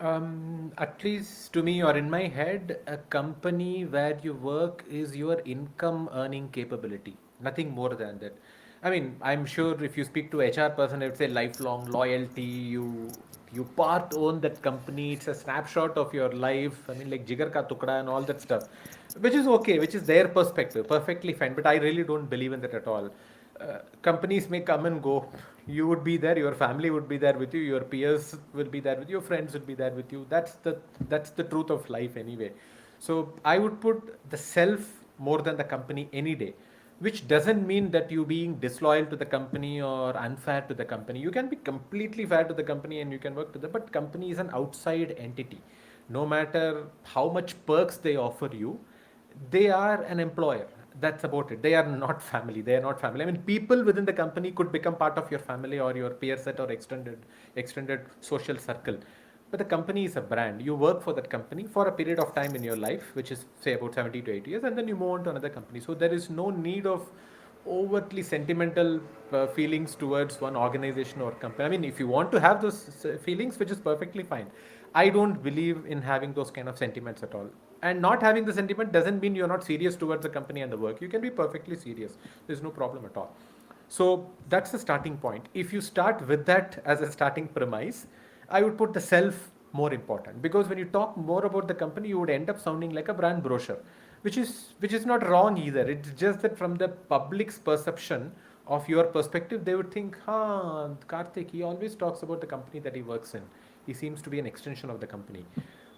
At least to me or in my head, a company where you work is your income earning capability, nothing more than that. I mean, I'm sure if you speak to HR person, it would say lifelong loyalty. You part own that company. It's a snapshot of your life. I mean, like Jigar ka tukda and all that stuff, which is okay, which is their perspective, perfectly fine. But I really don't believe in that at all. Companies may come and go. You would be there, your family would be there with you, your peers will be there with you, your friends will be there with you. That's the truth of life anyway. So I would put the self more than the company any day, which doesn't mean that you being disloyal to the company or unfair to the company. You can be completely fair to the company and you can work to the, but company is an outside entity. No matter how much perks they offer you, they are an employer. That's about it. They are not family. They are not family. I mean, people within the company could become part of your family or your peer set or extended social circle. But the company is a brand. You work for that company for a period of time in your life, which is say about 70 to 80 years, and then you move on to another company. So there is no need of overtly sentimental feelings towards one organization or company. I mean, if you want to have those feelings, which is perfectly fine. I don't believe in having those kind of sentiments at all. And not having the sentiment doesn't mean you're not serious towards the company and the work. You can be perfectly serious. There's no problem at all. So that's the starting point. If you start with that as a starting premise, I would put the self more important, because when you talk more about the company, you would end up sounding like a brand brochure, which is not wrong either. It's just that from the public's perception of your perspective, they would think, huh, Karthik, he always talks about the company that he works in. He seems to be an extension of the company,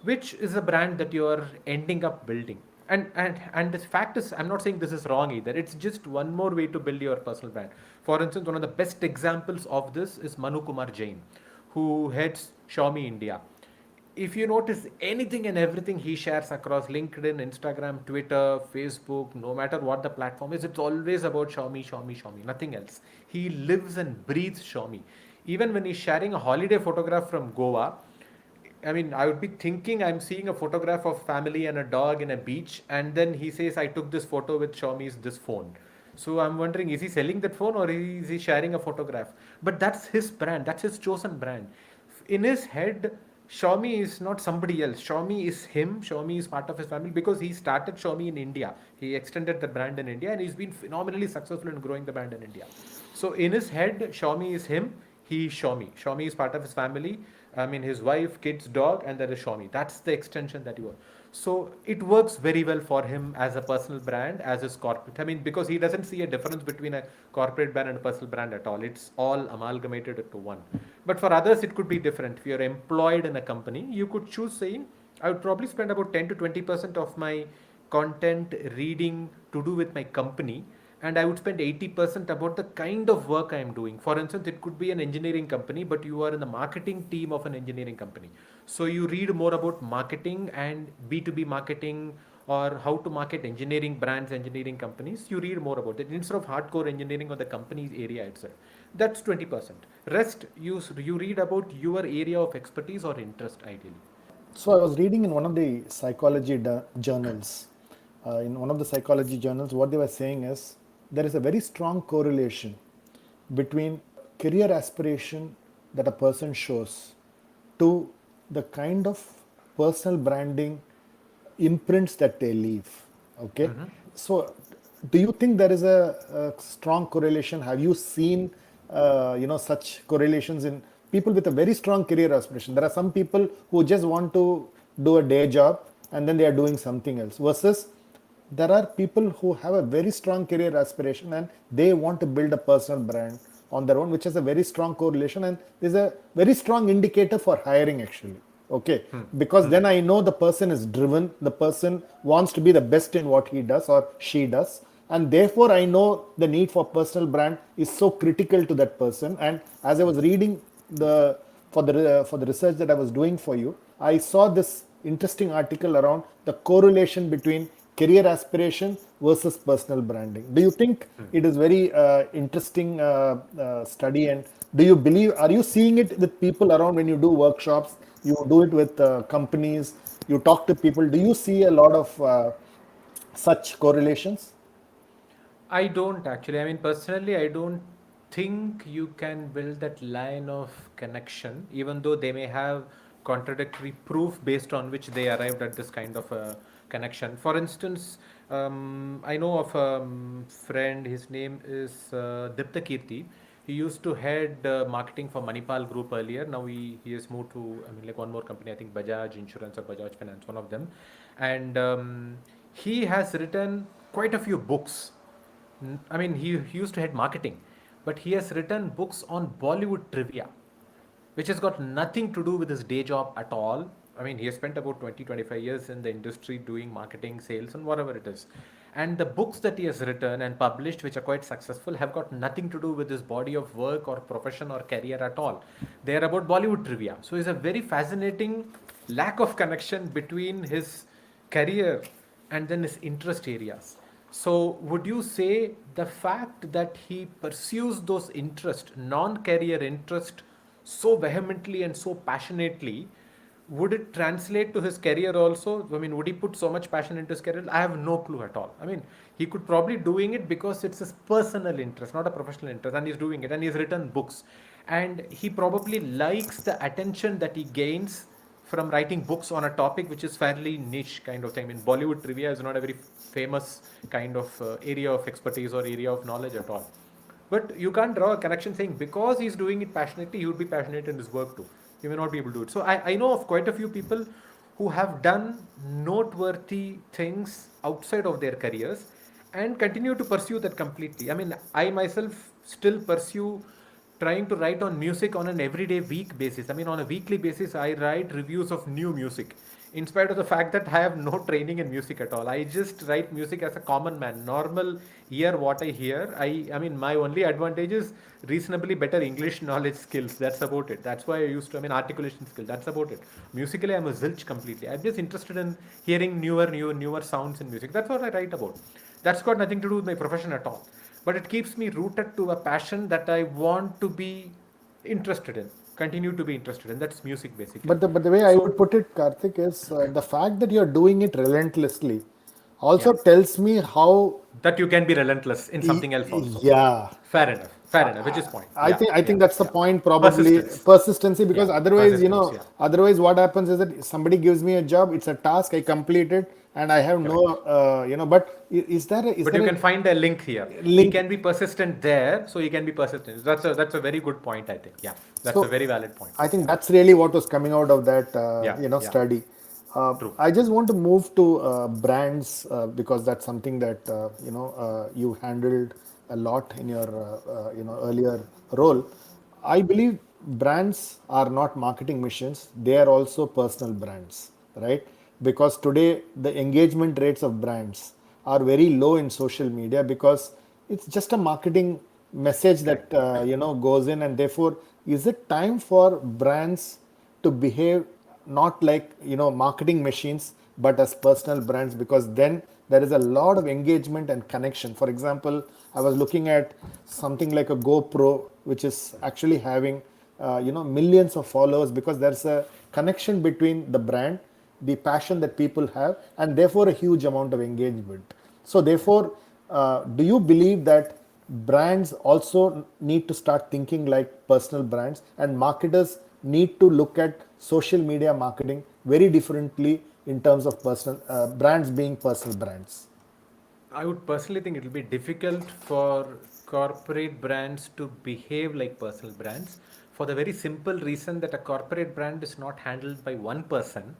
which is a brand that you're ending up building. And the fact is, I'm not saying this is wrong either. It's just one more way to build your personal brand. For instance, one of the best examples of this is Manu Kumar Jain, who heads Xiaomi India. If you notice anything and everything he shares across LinkedIn, Instagram, Twitter, Facebook, no matter what the platform is, it's always about Xiaomi, Xiaomi, Xiaomi, nothing else. He lives and breathes Xiaomi. Even when he's sharing a holiday photograph from Goa, I mean, I would be thinking I'm seeing a photograph of family and a dog in a beach, and then he says, I took this photo with Xiaomi's this phone. So I'm wondering, is he selling that phone or is he sharing a photograph? But that's his brand, that's his chosen brand. In his head, Xiaomi is not somebody else. Xiaomi is him. Xiaomi is part of his family because he started Xiaomi in India. He extended the brand in India and he's been phenomenally successful in growing the brand in India. So in his head, Xiaomi is him. He is Xiaomi. Xiaomi is part of his family. I mean, his wife, kids, dog, and there is Xiaomi. That's the extension that you are. So it works very well for him as a personal brand, as his corporate. I mean, because he doesn't see a difference between a corporate brand and a personal brand at all. It's all amalgamated into one. But for others, it could be different. If you're employed in a company, you could choose saying, I would probably spend about 10 to 20% of my content reading to do with my company, and I would spend 80% about the kind of work I am doing. For instance, it could be an engineering company, but you are in the marketing team of an engineering company. So you read more about marketing and B2B marketing, or how to market engineering brands, engineering companies. You read more about it instead of hardcore engineering or the company's area itself. That's 20%. Rest, you read about your area of expertise or interest ideally. So I was reading in one of the psychology journals. In one of the psychology journals, what they were saying is there is a very strong correlation between career aspiration that a person shows to the kind of personal branding imprints that they leave. Okay, so do you think there is a strong correlation? Have you seen such correlations in people with a very strong career aspiration? There are some people who just want to do a day job and then they are doing something else, versus there are people who have a very strong career aspiration and they want to build a personal brand on their own, which has a very strong correlation and is a very strong indicator for hiring actually. Okay, because then I know the person is driven, the person wants to be the best in what he does or she does, and therefore I know the need for personal brand is so critical to that person. And as I was reading the for the research that I was doing for you, I saw this interesting article around the correlation between career aspiration versus personal branding. Do you think it is very interesting study, and do you believe, are you seeing it with people around when you do workshops, you do it with companies, you talk to people, do you see a lot of such correlations? I don't actually. I mean, personally, I don't think you can build that line of connection, even though they may have contradictory proof based on which they arrived at this kind of a connection. For instance, I know of a friend, his name is Dipta Kirti. He used to head marketing for Manipal Group earlier. Now he has moved to, I mean, like one more company, I think Bajaj Insurance or Bajaj Finance, one of them. And he has written quite a few books. I mean, he used to head marketing, but he has written books on Bollywood trivia, which has got nothing to do with his day job at all. I mean, he has spent about 20-25 years in the industry doing marketing, sales, and whatever it is. And the books that he has written and published, which are quite successful, have got nothing to do with his body of work or profession or career at all. They are about Bollywood trivia. So it's a very fascinating lack of connection between his career and then his interest areas. So, would you say the fact that he pursues those interest, non-career interest, so vehemently and so passionately, would it translate to his career also? I mean, would he put so much passion into his career? I have no clue at all. I mean, he could probably doing it because it's his personal interest, not a professional interest, and he's doing it, and he's written books, and he probably likes the attention that he gains from writing books on a topic which is fairly niche kind of thing. I mean, Bollywood trivia is not a very famous kind of area of expertise or area of knowledge at all. But you can't draw a connection saying because he's doing it passionately, he would be passionate in his work too. He may not be able to do it. So I know of quite a few people who have done noteworthy things outside of their careers and continue to pursue that completely. I mean, I myself still pursue trying to write on music on an everyday week basis. I mean, on a weekly basis, I write reviews of new music. In spite of the fact that I have no training in music at all, I just write music as a common man. Normal hear what I hear. I mean, my only advantage is reasonably better English knowledge skills. That's about it. That's why I used to. I mean, articulation skill. That's about it. Musically, I'm a zilch completely. I'm just interested in hearing newer sounds in music. That's what I write about. That's got nothing to do with my profession at all, but it keeps me rooted to a passion that I want to be interested in, continue to be interested in. That's music basically. But the way I would So, put it, Karthik, is the fact that you're doing it relentlessly yeah, also tells me how. that you can be relentless in something else also. Yeah, Fair enough, which is point. I think I Yeah, think that's the yeah. point, probably Persistence. persistency, Yeah, because otherwise, persistence. Yeah, what happens is that somebody gives me a job, it's a task, I complete it, and I have no, correct. but is But there you a can find a link here. He link? can be persistent there, so he can be persistent. That's a very good point, I think. Yeah, that's a So very valid point. I think Yeah, that's really what was coming out of that, yeah. study. True. I just want to move to brands because that's something that you handled a lot in your earlier role. I believe brands are not marketing missions; they are also personal brands, right? Because today the engagement rates of brands are very low in social media because it's just a marketing message that Correct. Correct. goes in, and therefore is it time for brands to behave not like marketing machines but as personal brands, because then there is a lot of engagement and connection. For example, I was looking at something like a GoPro, which is actually having millions of followers because there's a connection between the brand, the passion that people have, and therefore a huge amount of engagement. So therefore, do you believe that brands also need to start thinking like personal brands, and marketers need to look at social media marketing very differently in terms of personal brands being personal brands? I would personally think it will be difficult for corporate brands to behave like personal brands for the very simple reason that a corporate brand is not handled by one person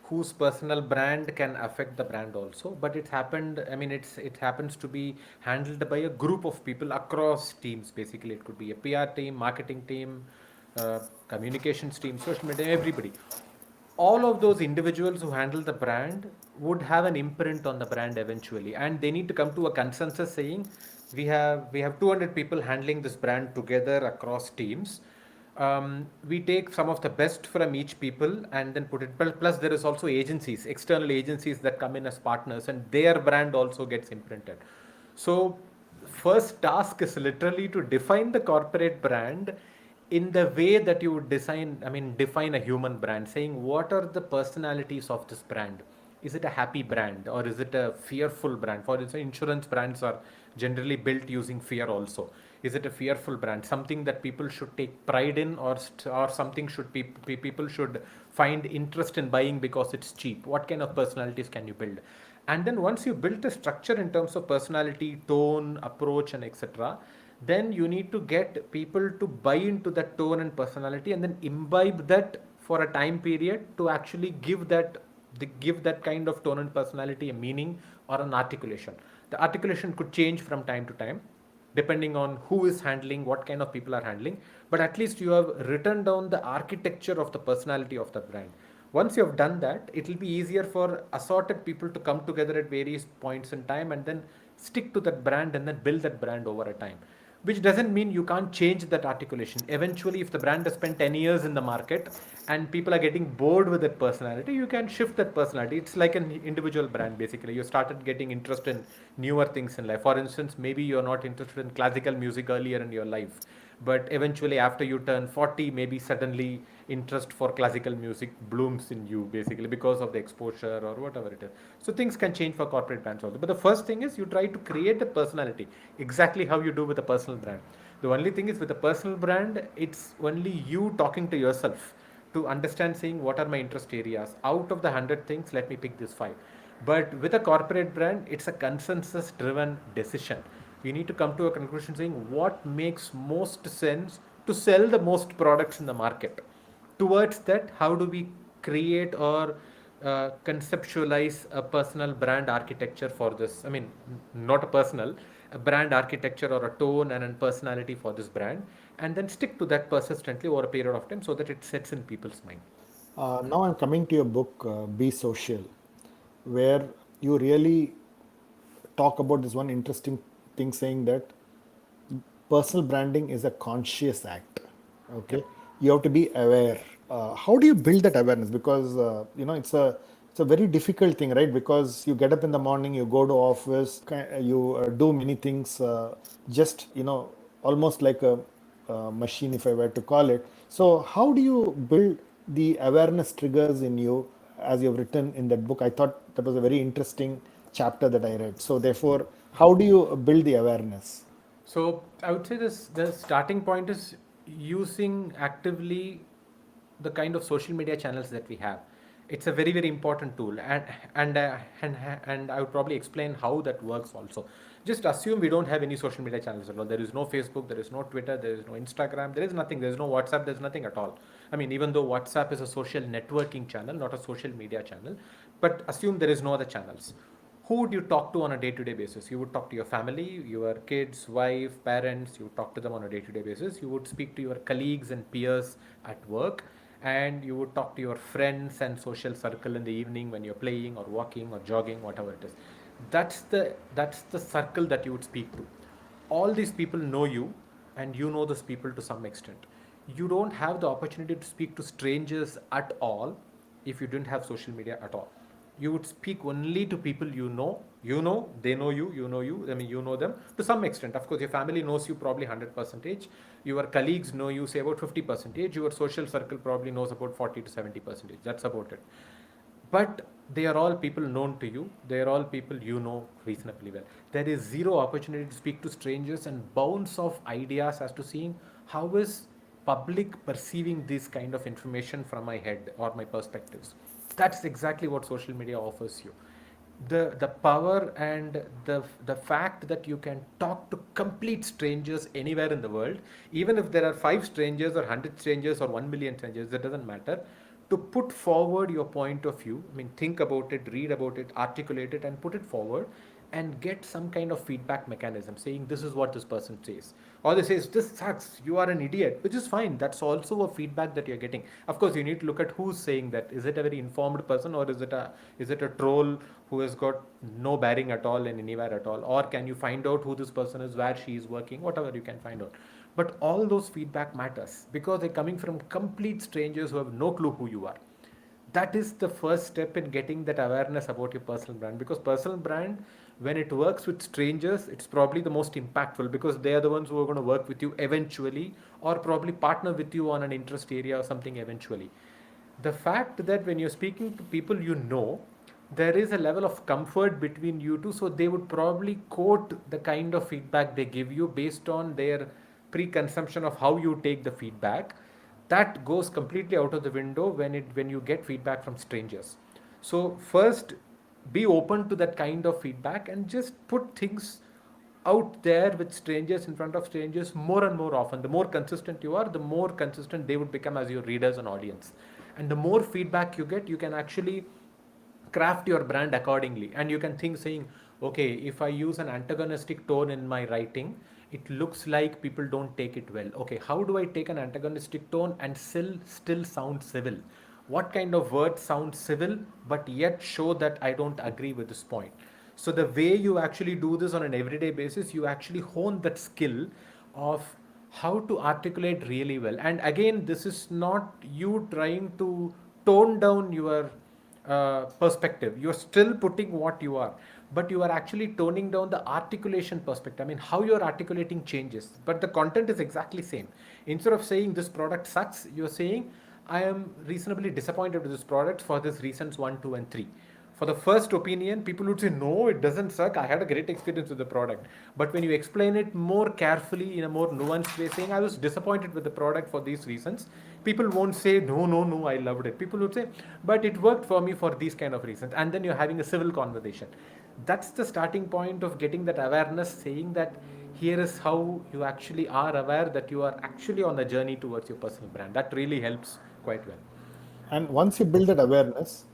whose personal brand can affect the brand also, but it's happened. I mean, it happens to be handled by a group of people across teams. Basically, it could be a PR team, marketing team, uh, communications team, social media, everybody. All of those individuals who handle the brand would have an imprint on the brand eventually, and they need to come to a consensus saying we have 200 people handling this brand together across teams. We take some of the best from each people and then put it. Plus there is also agencies, external agencies that come in as partners, and their brand also gets imprinted. So first task is literally to define the corporate brand in the way that you would define a human brand, saying what are the personalities of this brand. Is it a happy brand or is it a fearful brand? For instance, insurance brands are generally built using fear also. Is it a fearful brand, something that people should take pride in, or something should people should find interest in buying because it's cheap? What kind of personalities can you build? And then once you built a structure in terms of personality, tone, approach, and etc., then you need to get people to buy into that tone and personality, and then imbibe that for a time period to actually give that kind of tone and personality a meaning or an articulation. The articulation could change from time to time depending on who is handling, what kind of people are handling, but at least you have written down the architecture of the personality of the brand. Once you have done that, it will be easier for assorted people to come together at various points in time and then stick to that brand and then build that brand over a time. Which doesn't mean you can't change that articulation. Eventually, if the brand has spent 10 years in the market and people are getting bored with that personality, you can shift that personality. It's like an individual brand basically. You started getting interest in newer things in life. For instance, maybe you're not interested in classical music earlier in your life, but eventually after you turn 40, maybe suddenly interest for classical music blooms in you basically because of the exposure or whatever it is. So things can change for corporate brands also, but the first thing is you try to create a personality exactly how you do with a personal brand. The only thing is with a personal brand, it's only you talking to yourself to understand, saying what are my interest areas. Out of the 100 things, let me pick this 5. But with a corporate brand, it's a consensus driven decision. You need to come to a conclusion saying what makes most sense to sell the most products in the market. Towards that, how do we create or conceptualize a personal brand architecture for this? I mean, not a brand architecture or a tone and a personality for this brand, and then stick to that persistently over a period of time so that it sets in people's mind. Now I'm coming to your book, Be Social, where you really talk about this one interesting thing, saying that personal branding is a conscious act. Okay, Yep. you have to be aware. How do you build that awareness? Because it's a very difficult thing, right? Because you get up in the morning, you go to office, you do many things, just almost like a machine, if I were to call it. So how do you build the awareness triggers in you, as you've written in that book? I thought that was a very interesting chapter that I read. So therefore, how do you build the awareness? So I would say this: the starting point is using actively the kind of social media channels that we have. It's a very very important tool, and I would probably explain how that works also. Just assume we don't have any social media channels at all. There is no Facebook, there is no Twitter, there is no Instagram, there is nothing. There is no WhatsApp. There is nothing at all. I mean, even though WhatsApp is a social networking channel, not a social media channel, but assume there is no other channels. Who would you talk to on a day-to-day basis? You would talk to your family, your kids, wife, parents. You would talk to them on a day-to-day basis. You would speak to your colleagues and peers at work, and you would talk to your friends and social circle in the evening when you're playing or walking or jogging, whatever it is. That's the circle that you would speak to. All these people know you, and you know those people to some extent. You don't have the opportunity to speak to strangers at all if you didn't have social media at all. You would speak only to people you know, they know you know you, I mean, you know them to some extent. Of course, your family knows you probably 100%, your colleagues know you say about 50%, your social circle probably knows about 40 to 70%. That's about it. But they are all people known to you, they are all people you know reasonably well. There is zero opportunity to speak to strangers and bounce off ideas as to seeing how is public perceiving this kind of information from my head or my perspectives. That's exactly what social media offers you. The power and the fact that you can talk to complete strangers anywhere in the world, even if there are 5 strangers or 100 strangers or 1 million strangers, that doesn't matter. To put forward your point of view, I mean, think about it, read about it, articulate it, and put it forward, and get some kind of feedback mechanism saying this is what this person says, or they says this sucks, you are an idiot, which is fine. That's also a feedback that you're getting. Of course, you need to look at who's saying that. Is it a very informed person, or is it a troll who has got no bearing at all in anywhere at all? Or can you find out who this person is, where she is working, whatever you can find out. But all those feedback matters because they're coming from complete strangers who have no clue who you are. That is the first step in getting that awareness about your personal brand, because personal brand, when it works with strangers, it's probably the most impactful because they are the ones who are going to work with you eventually, or probably partner with you on an interest area or something eventually. The fact that when you're speaking to people you know, there is a level of comfort between you two, so they would probably quote the kind of feedback they give you based on their preconception of how you take the feedback. That goes completely out of the window when you get feedback from strangers. So first, be open to that kind of feedback and just put things out there with strangers, in front of strangers, more and more often. The more consistent you are, the more consistent they would become as your readers and audience. And the more feedback you get, you can actually craft your brand accordingly. And you can think saying, okay, if I use an antagonistic tone in my writing, it looks like people don't take it well. Okay, how do I take an antagonistic tone and still sound civil? What kind of words sound civil but yet show that I don't agree with this point? So the way you actually do this on an everyday basis, you actually hone that skill of how to articulate really well. And again, this is not you trying to tone down your perspective. You're still putting what you are, but you are actually toning down the articulation perspective. I mean, how you're articulating changes, but the content is exactly same. Instead of saying this product sucks, you're saying I am reasonably disappointed with this product for this reasons 1, 2, and 3. For the first opinion, people would say, no, it doesn't suck. I had a great experience with the product. But when you explain it more carefully in a more nuanced way, saying, I was disappointed with the product for these reasons, people won't say, no, no, no, I loved it. People would say, but it worked for me for these kind of reasons. And then you're having a civil conversation. That's the starting point of getting that awareness, saying that here is how you actually are aware that you are actually on a journey towards your personal brand. That really helps quite well. And once you build that awareness,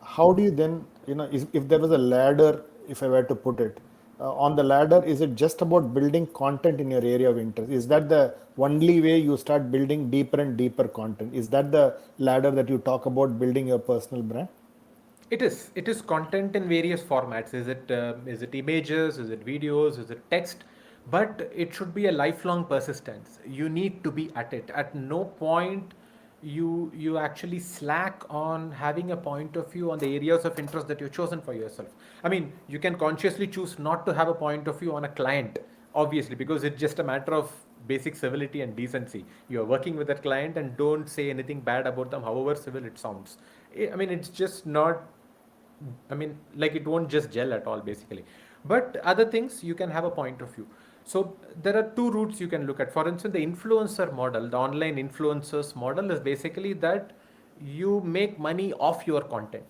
how do you then, if there was a ladder, if I were to put it, on the ladder, is it just about building content in your area of interest? Is that the only way you start building deeper and deeper content? Is that the ladder that you talk about building your personal brand? It is. It is content in various formats. Is it images? Is it videos? Is it text? But it should be a lifelong persistence. You need to be at it. At no point you actually slack on having a point of view on the areas of interest that you've chosen for yourself. I mean, you can consciously choose not to have a point of view on a client, obviously, because it's just a matter of basic civility and decency. You are working with that client and don't say anything bad about them, however civil it sounds. I mean, it's just not, I mean, like it won't just gel at all, basically. But other things, you can have a point of view. So there are two routes you can look at. For instance, the influencer model, the online influencers model is basically that you make money off your content,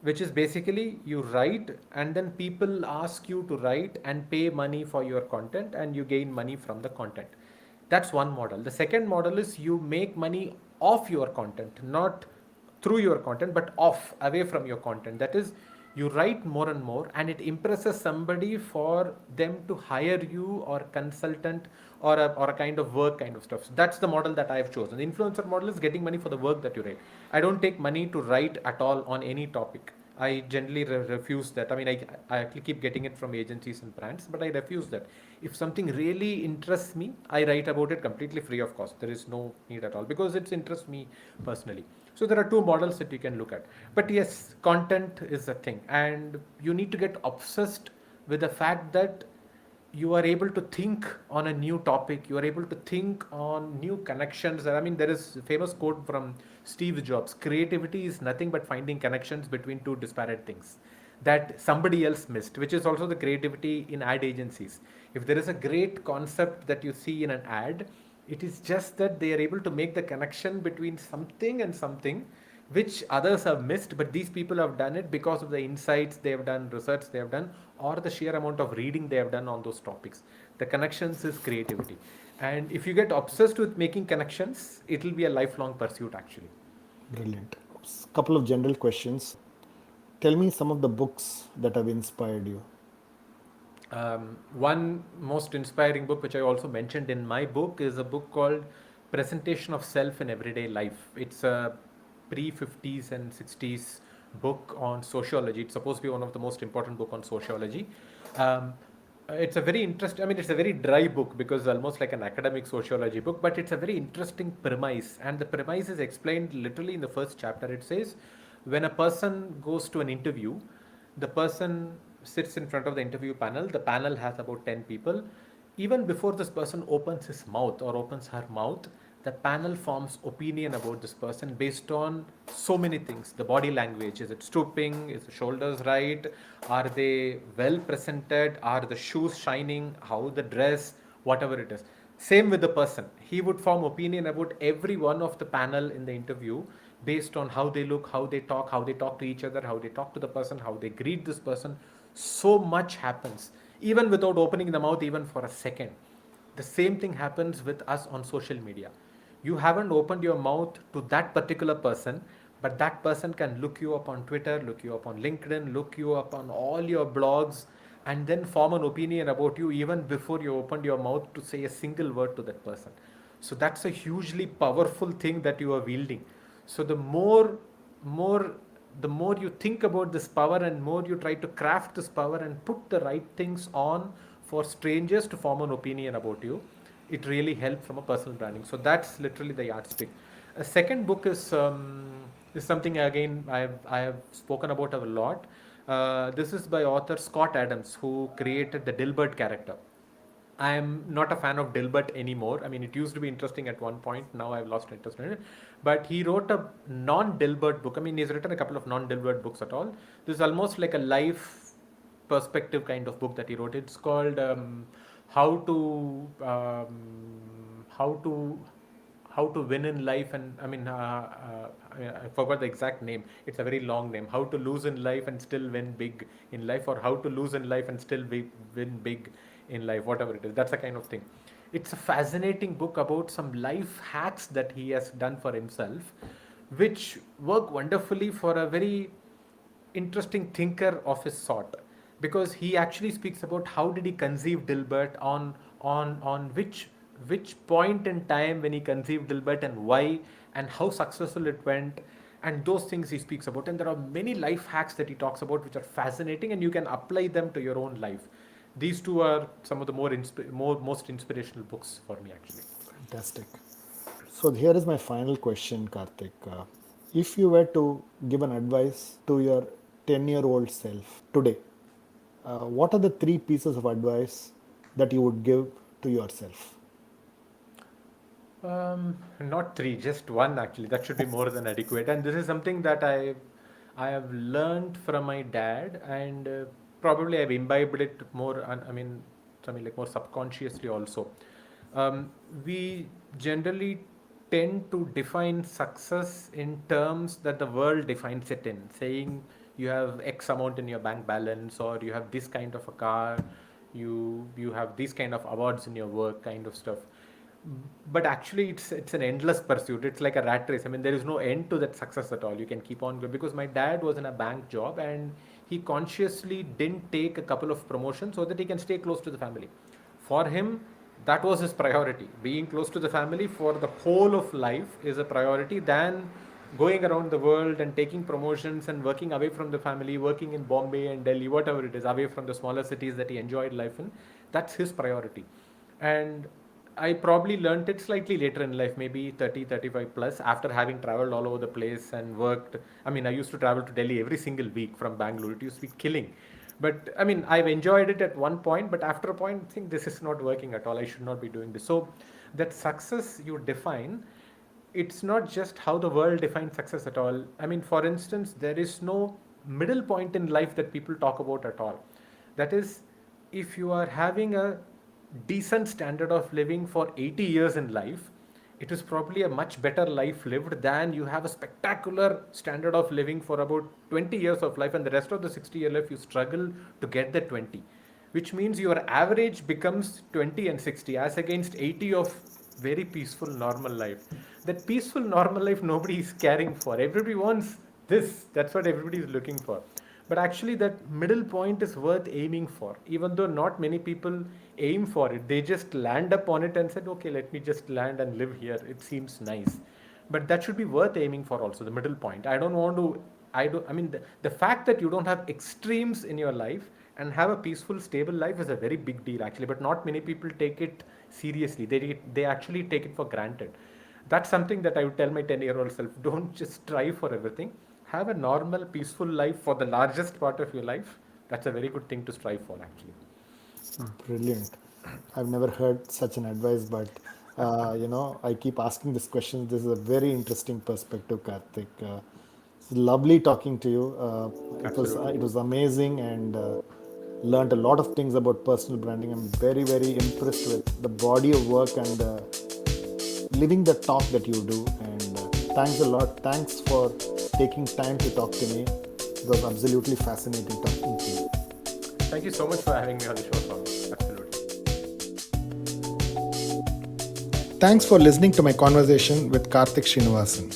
which is basically you write and then people ask you to write and pay money for your content and you gain money from the content. That's one model. The second model is you make money off your content, not through your content, but off, away from your content. That is, you write more and more and it impresses somebody for them to hire you or consultant or a kind of work kind of stuff. So that's the model that I've chosen. The influencer model is getting money for the work that you write. I don't take money to write at all on any topic. I generally refuse that. I mean, I actually keep getting it from agencies and brands, but I refuse that. If something really interests me, I write about it completely free of cost. There is no need at all because it interests me personally. So there are two models that you can look at. But yes, content is a thing, and you need to get obsessed with the fact that you are able to think on a new topic, you are able to think on new connections. I mean, there is a famous quote from Steve Jobs: creativity is nothing but finding connections between two disparate things that somebody else missed, which is also the creativity in ad agencies. If there is a great concept that you see in an ad, it is just that they are able to make the connection between something and something which others have missed, but these people have done it because of the insights they have done, research they have done, or the sheer amount of reading they have done on those topics. The connections is creativity. And if you get obsessed with making connections, it will be a lifelong pursuit actually. Brilliant. Couple of general questions. Tell me some of the books that have inspired you. One most inspiring book, which I also mentioned in my book, is a book called Presentation of Self in Everyday Life. It's a pre 50s and 60s book on sociology. It's supposed to be one of the most important book on sociology. Um, it's a very interesting, I mean, it's a very dry book because it's almost like an academic sociology book, but it's a very interesting premise. And the premise is explained literally in the first chapter. It says, when a person goes to an interview, the person sits in front of the interview panel. The panel has about 10 people. Even before this person opens his mouth or opens her mouth, that panel forms opinion about this person based on so many things. The body language, is it stooping, is the shoulders right, are they well presented, are the shoes shining, how the dress, whatever it is. Same with the person, he would form opinion about every one of the panel in the interview based on how they look, how they talk to each other, how they talk to the person, how they greet this person. So much happens even without opening the mouth even for a second. The same thing happens with us on social media. You haven't opened your mouth to that particular person, but that person can look you up on Twitter, look you up on LinkedIn, look you up on all your blogs, and then form an opinion about you even before you opened your mouth to say a single word to that person. So that's a hugely powerful thing that you are wielding. So more the more you think about this power and more you try to craft this power and put the right things on for strangers to form an opinion about you, it really helps from a personal branding. So that's literally the yardstick. A second book is something again I have spoken about a lot. This is by author Scott Adams, who created the Dilbert character. I am not a fan of Dilbert anymore. I mean, it used to be interesting at one point. Now I've lost interest in it. But he wrote a non-Dilbert book. I mean, he's written a couple of non-Dilbert books at all. This is almost like a life perspective kind of book that he wrote. It's called how to how to how to win in life, and I forgot the exact name. It's a very long name. How to lose in life and still win big in life, or how to lose in life and still win big in life, whatever it is. That's the kind of thing. It's a fascinating book about some life hacks that he has done for himself, which work wonderfully for a very interesting thinker of his sort, because he actually speaks about how did he conceive Dilbert, on which point in time when he conceived Dilbert and why, and how successful it went, and those things he speaks about. And there are many life hacks that he talks about which are fascinating, and you can apply them to your own life. These two are some of the most inspirational books for me actually. Fantastic. So here is my final question, Karthik. If you were to give an advice to your 10-year-old self today, what are the three pieces of advice that you would give to yourself? Not three, just one actually. That should be more than adequate. And this is something that I have learned from my dad, and probably I've imbibed it more. I mean, something like more subconsciously also. We generally tend to define success in terms that the world defines it in, saying you have X amount in your bank balance, or you have this kind of a car, you have these kind of awards in your work, kind of stuff. But actually it's an endless pursuit. It's like a rat race. I mean, there is no end to that success at all. You can keep on going, because my dad was in a bank job and he consciously didn't take a couple of promotions so that he can stay close to the family. For him, that was his priority. Being close to the family for the whole of life is a priority than going around the world and taking promotions and working away from the family, working in Bombay and Delhi, whatever it is, away from the smaller cities that he enjoyed life in. That's his priority. And I probably learned it slightly later in life, maybe 30, 35 plus, after having traveled all over the place and worked. I mean, I used to travel to Delhi every single week from Bangalore. It used to be killing. But I mean, I've enjoyed it at one point, but after a point, I think this is not working at all. I should not be doing this. So, that success you define, it's not just how the world defines success at all. I mean, for instance, there is no middle point in life that people talk about at all. That is, if you are having a decent standard of living for 80 years in life, it is probably a much better life lived than you have a spectacular standard of living for about 20 years of life, and the rest of the 60-year life you struggle to get the 20, which means your average becomes 20 and 60 as against 80 of very peaceful normal life. That peaceful normal life nobody is caring for. Everybody wants this. That's what everybody is looking for. But actually, that middle point is worth aiming for, even though not many people aim for it. They just land upon it and said, okay, let me just land and live here. It seems nice. But that should be worth aiming for also, the middle point. I don't want to, I mean, the fact that you don't have extremes in your life and have a peaceful, stable life is a very big deal actually. But not many people take it seriously. They actually take it for granted. That's something that I would tell my 10-year-old self. Don't just strive for everything. Have a normal, peaceful life for the largest part of your life. That's a very good thing to strive for, actually. Brilliant. I've never heard such an advice, but I keep asking this question. This is a very interesting perspective, Karthik. It's lovely talking to you. It Absolutely. was amazing, and learned a lot of things about personal branding. I'm very very impressed with the body of work and living the talk that you do. And thanks a lot. Thanks for taking time to talk to me. It was absolutely fascinating talking to you. Thank you so much for having me on the show, Swami. Absolutely. Thanks for listening to my conversation with Karthik Srinivasan.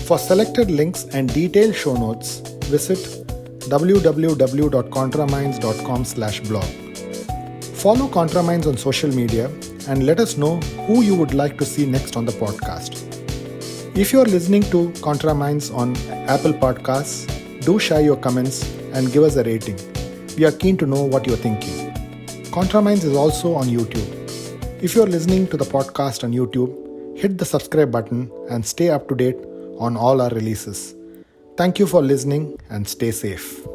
For selected links and detailed show notes, visit www.contraminds.com/blog. Follow ContraMinds on social media and let us know who you would like to see next on the podcast. If you are listening to ContraMinds on Apple Podcasts, do share your comments and give us a rating. We are keen to know what you are thinking. ContraMinds is also on YouTube. If you are listening to the podcast on YouTube, hit the subscribe button and stay up to date on all our releases. Thank you for listening and stay safe.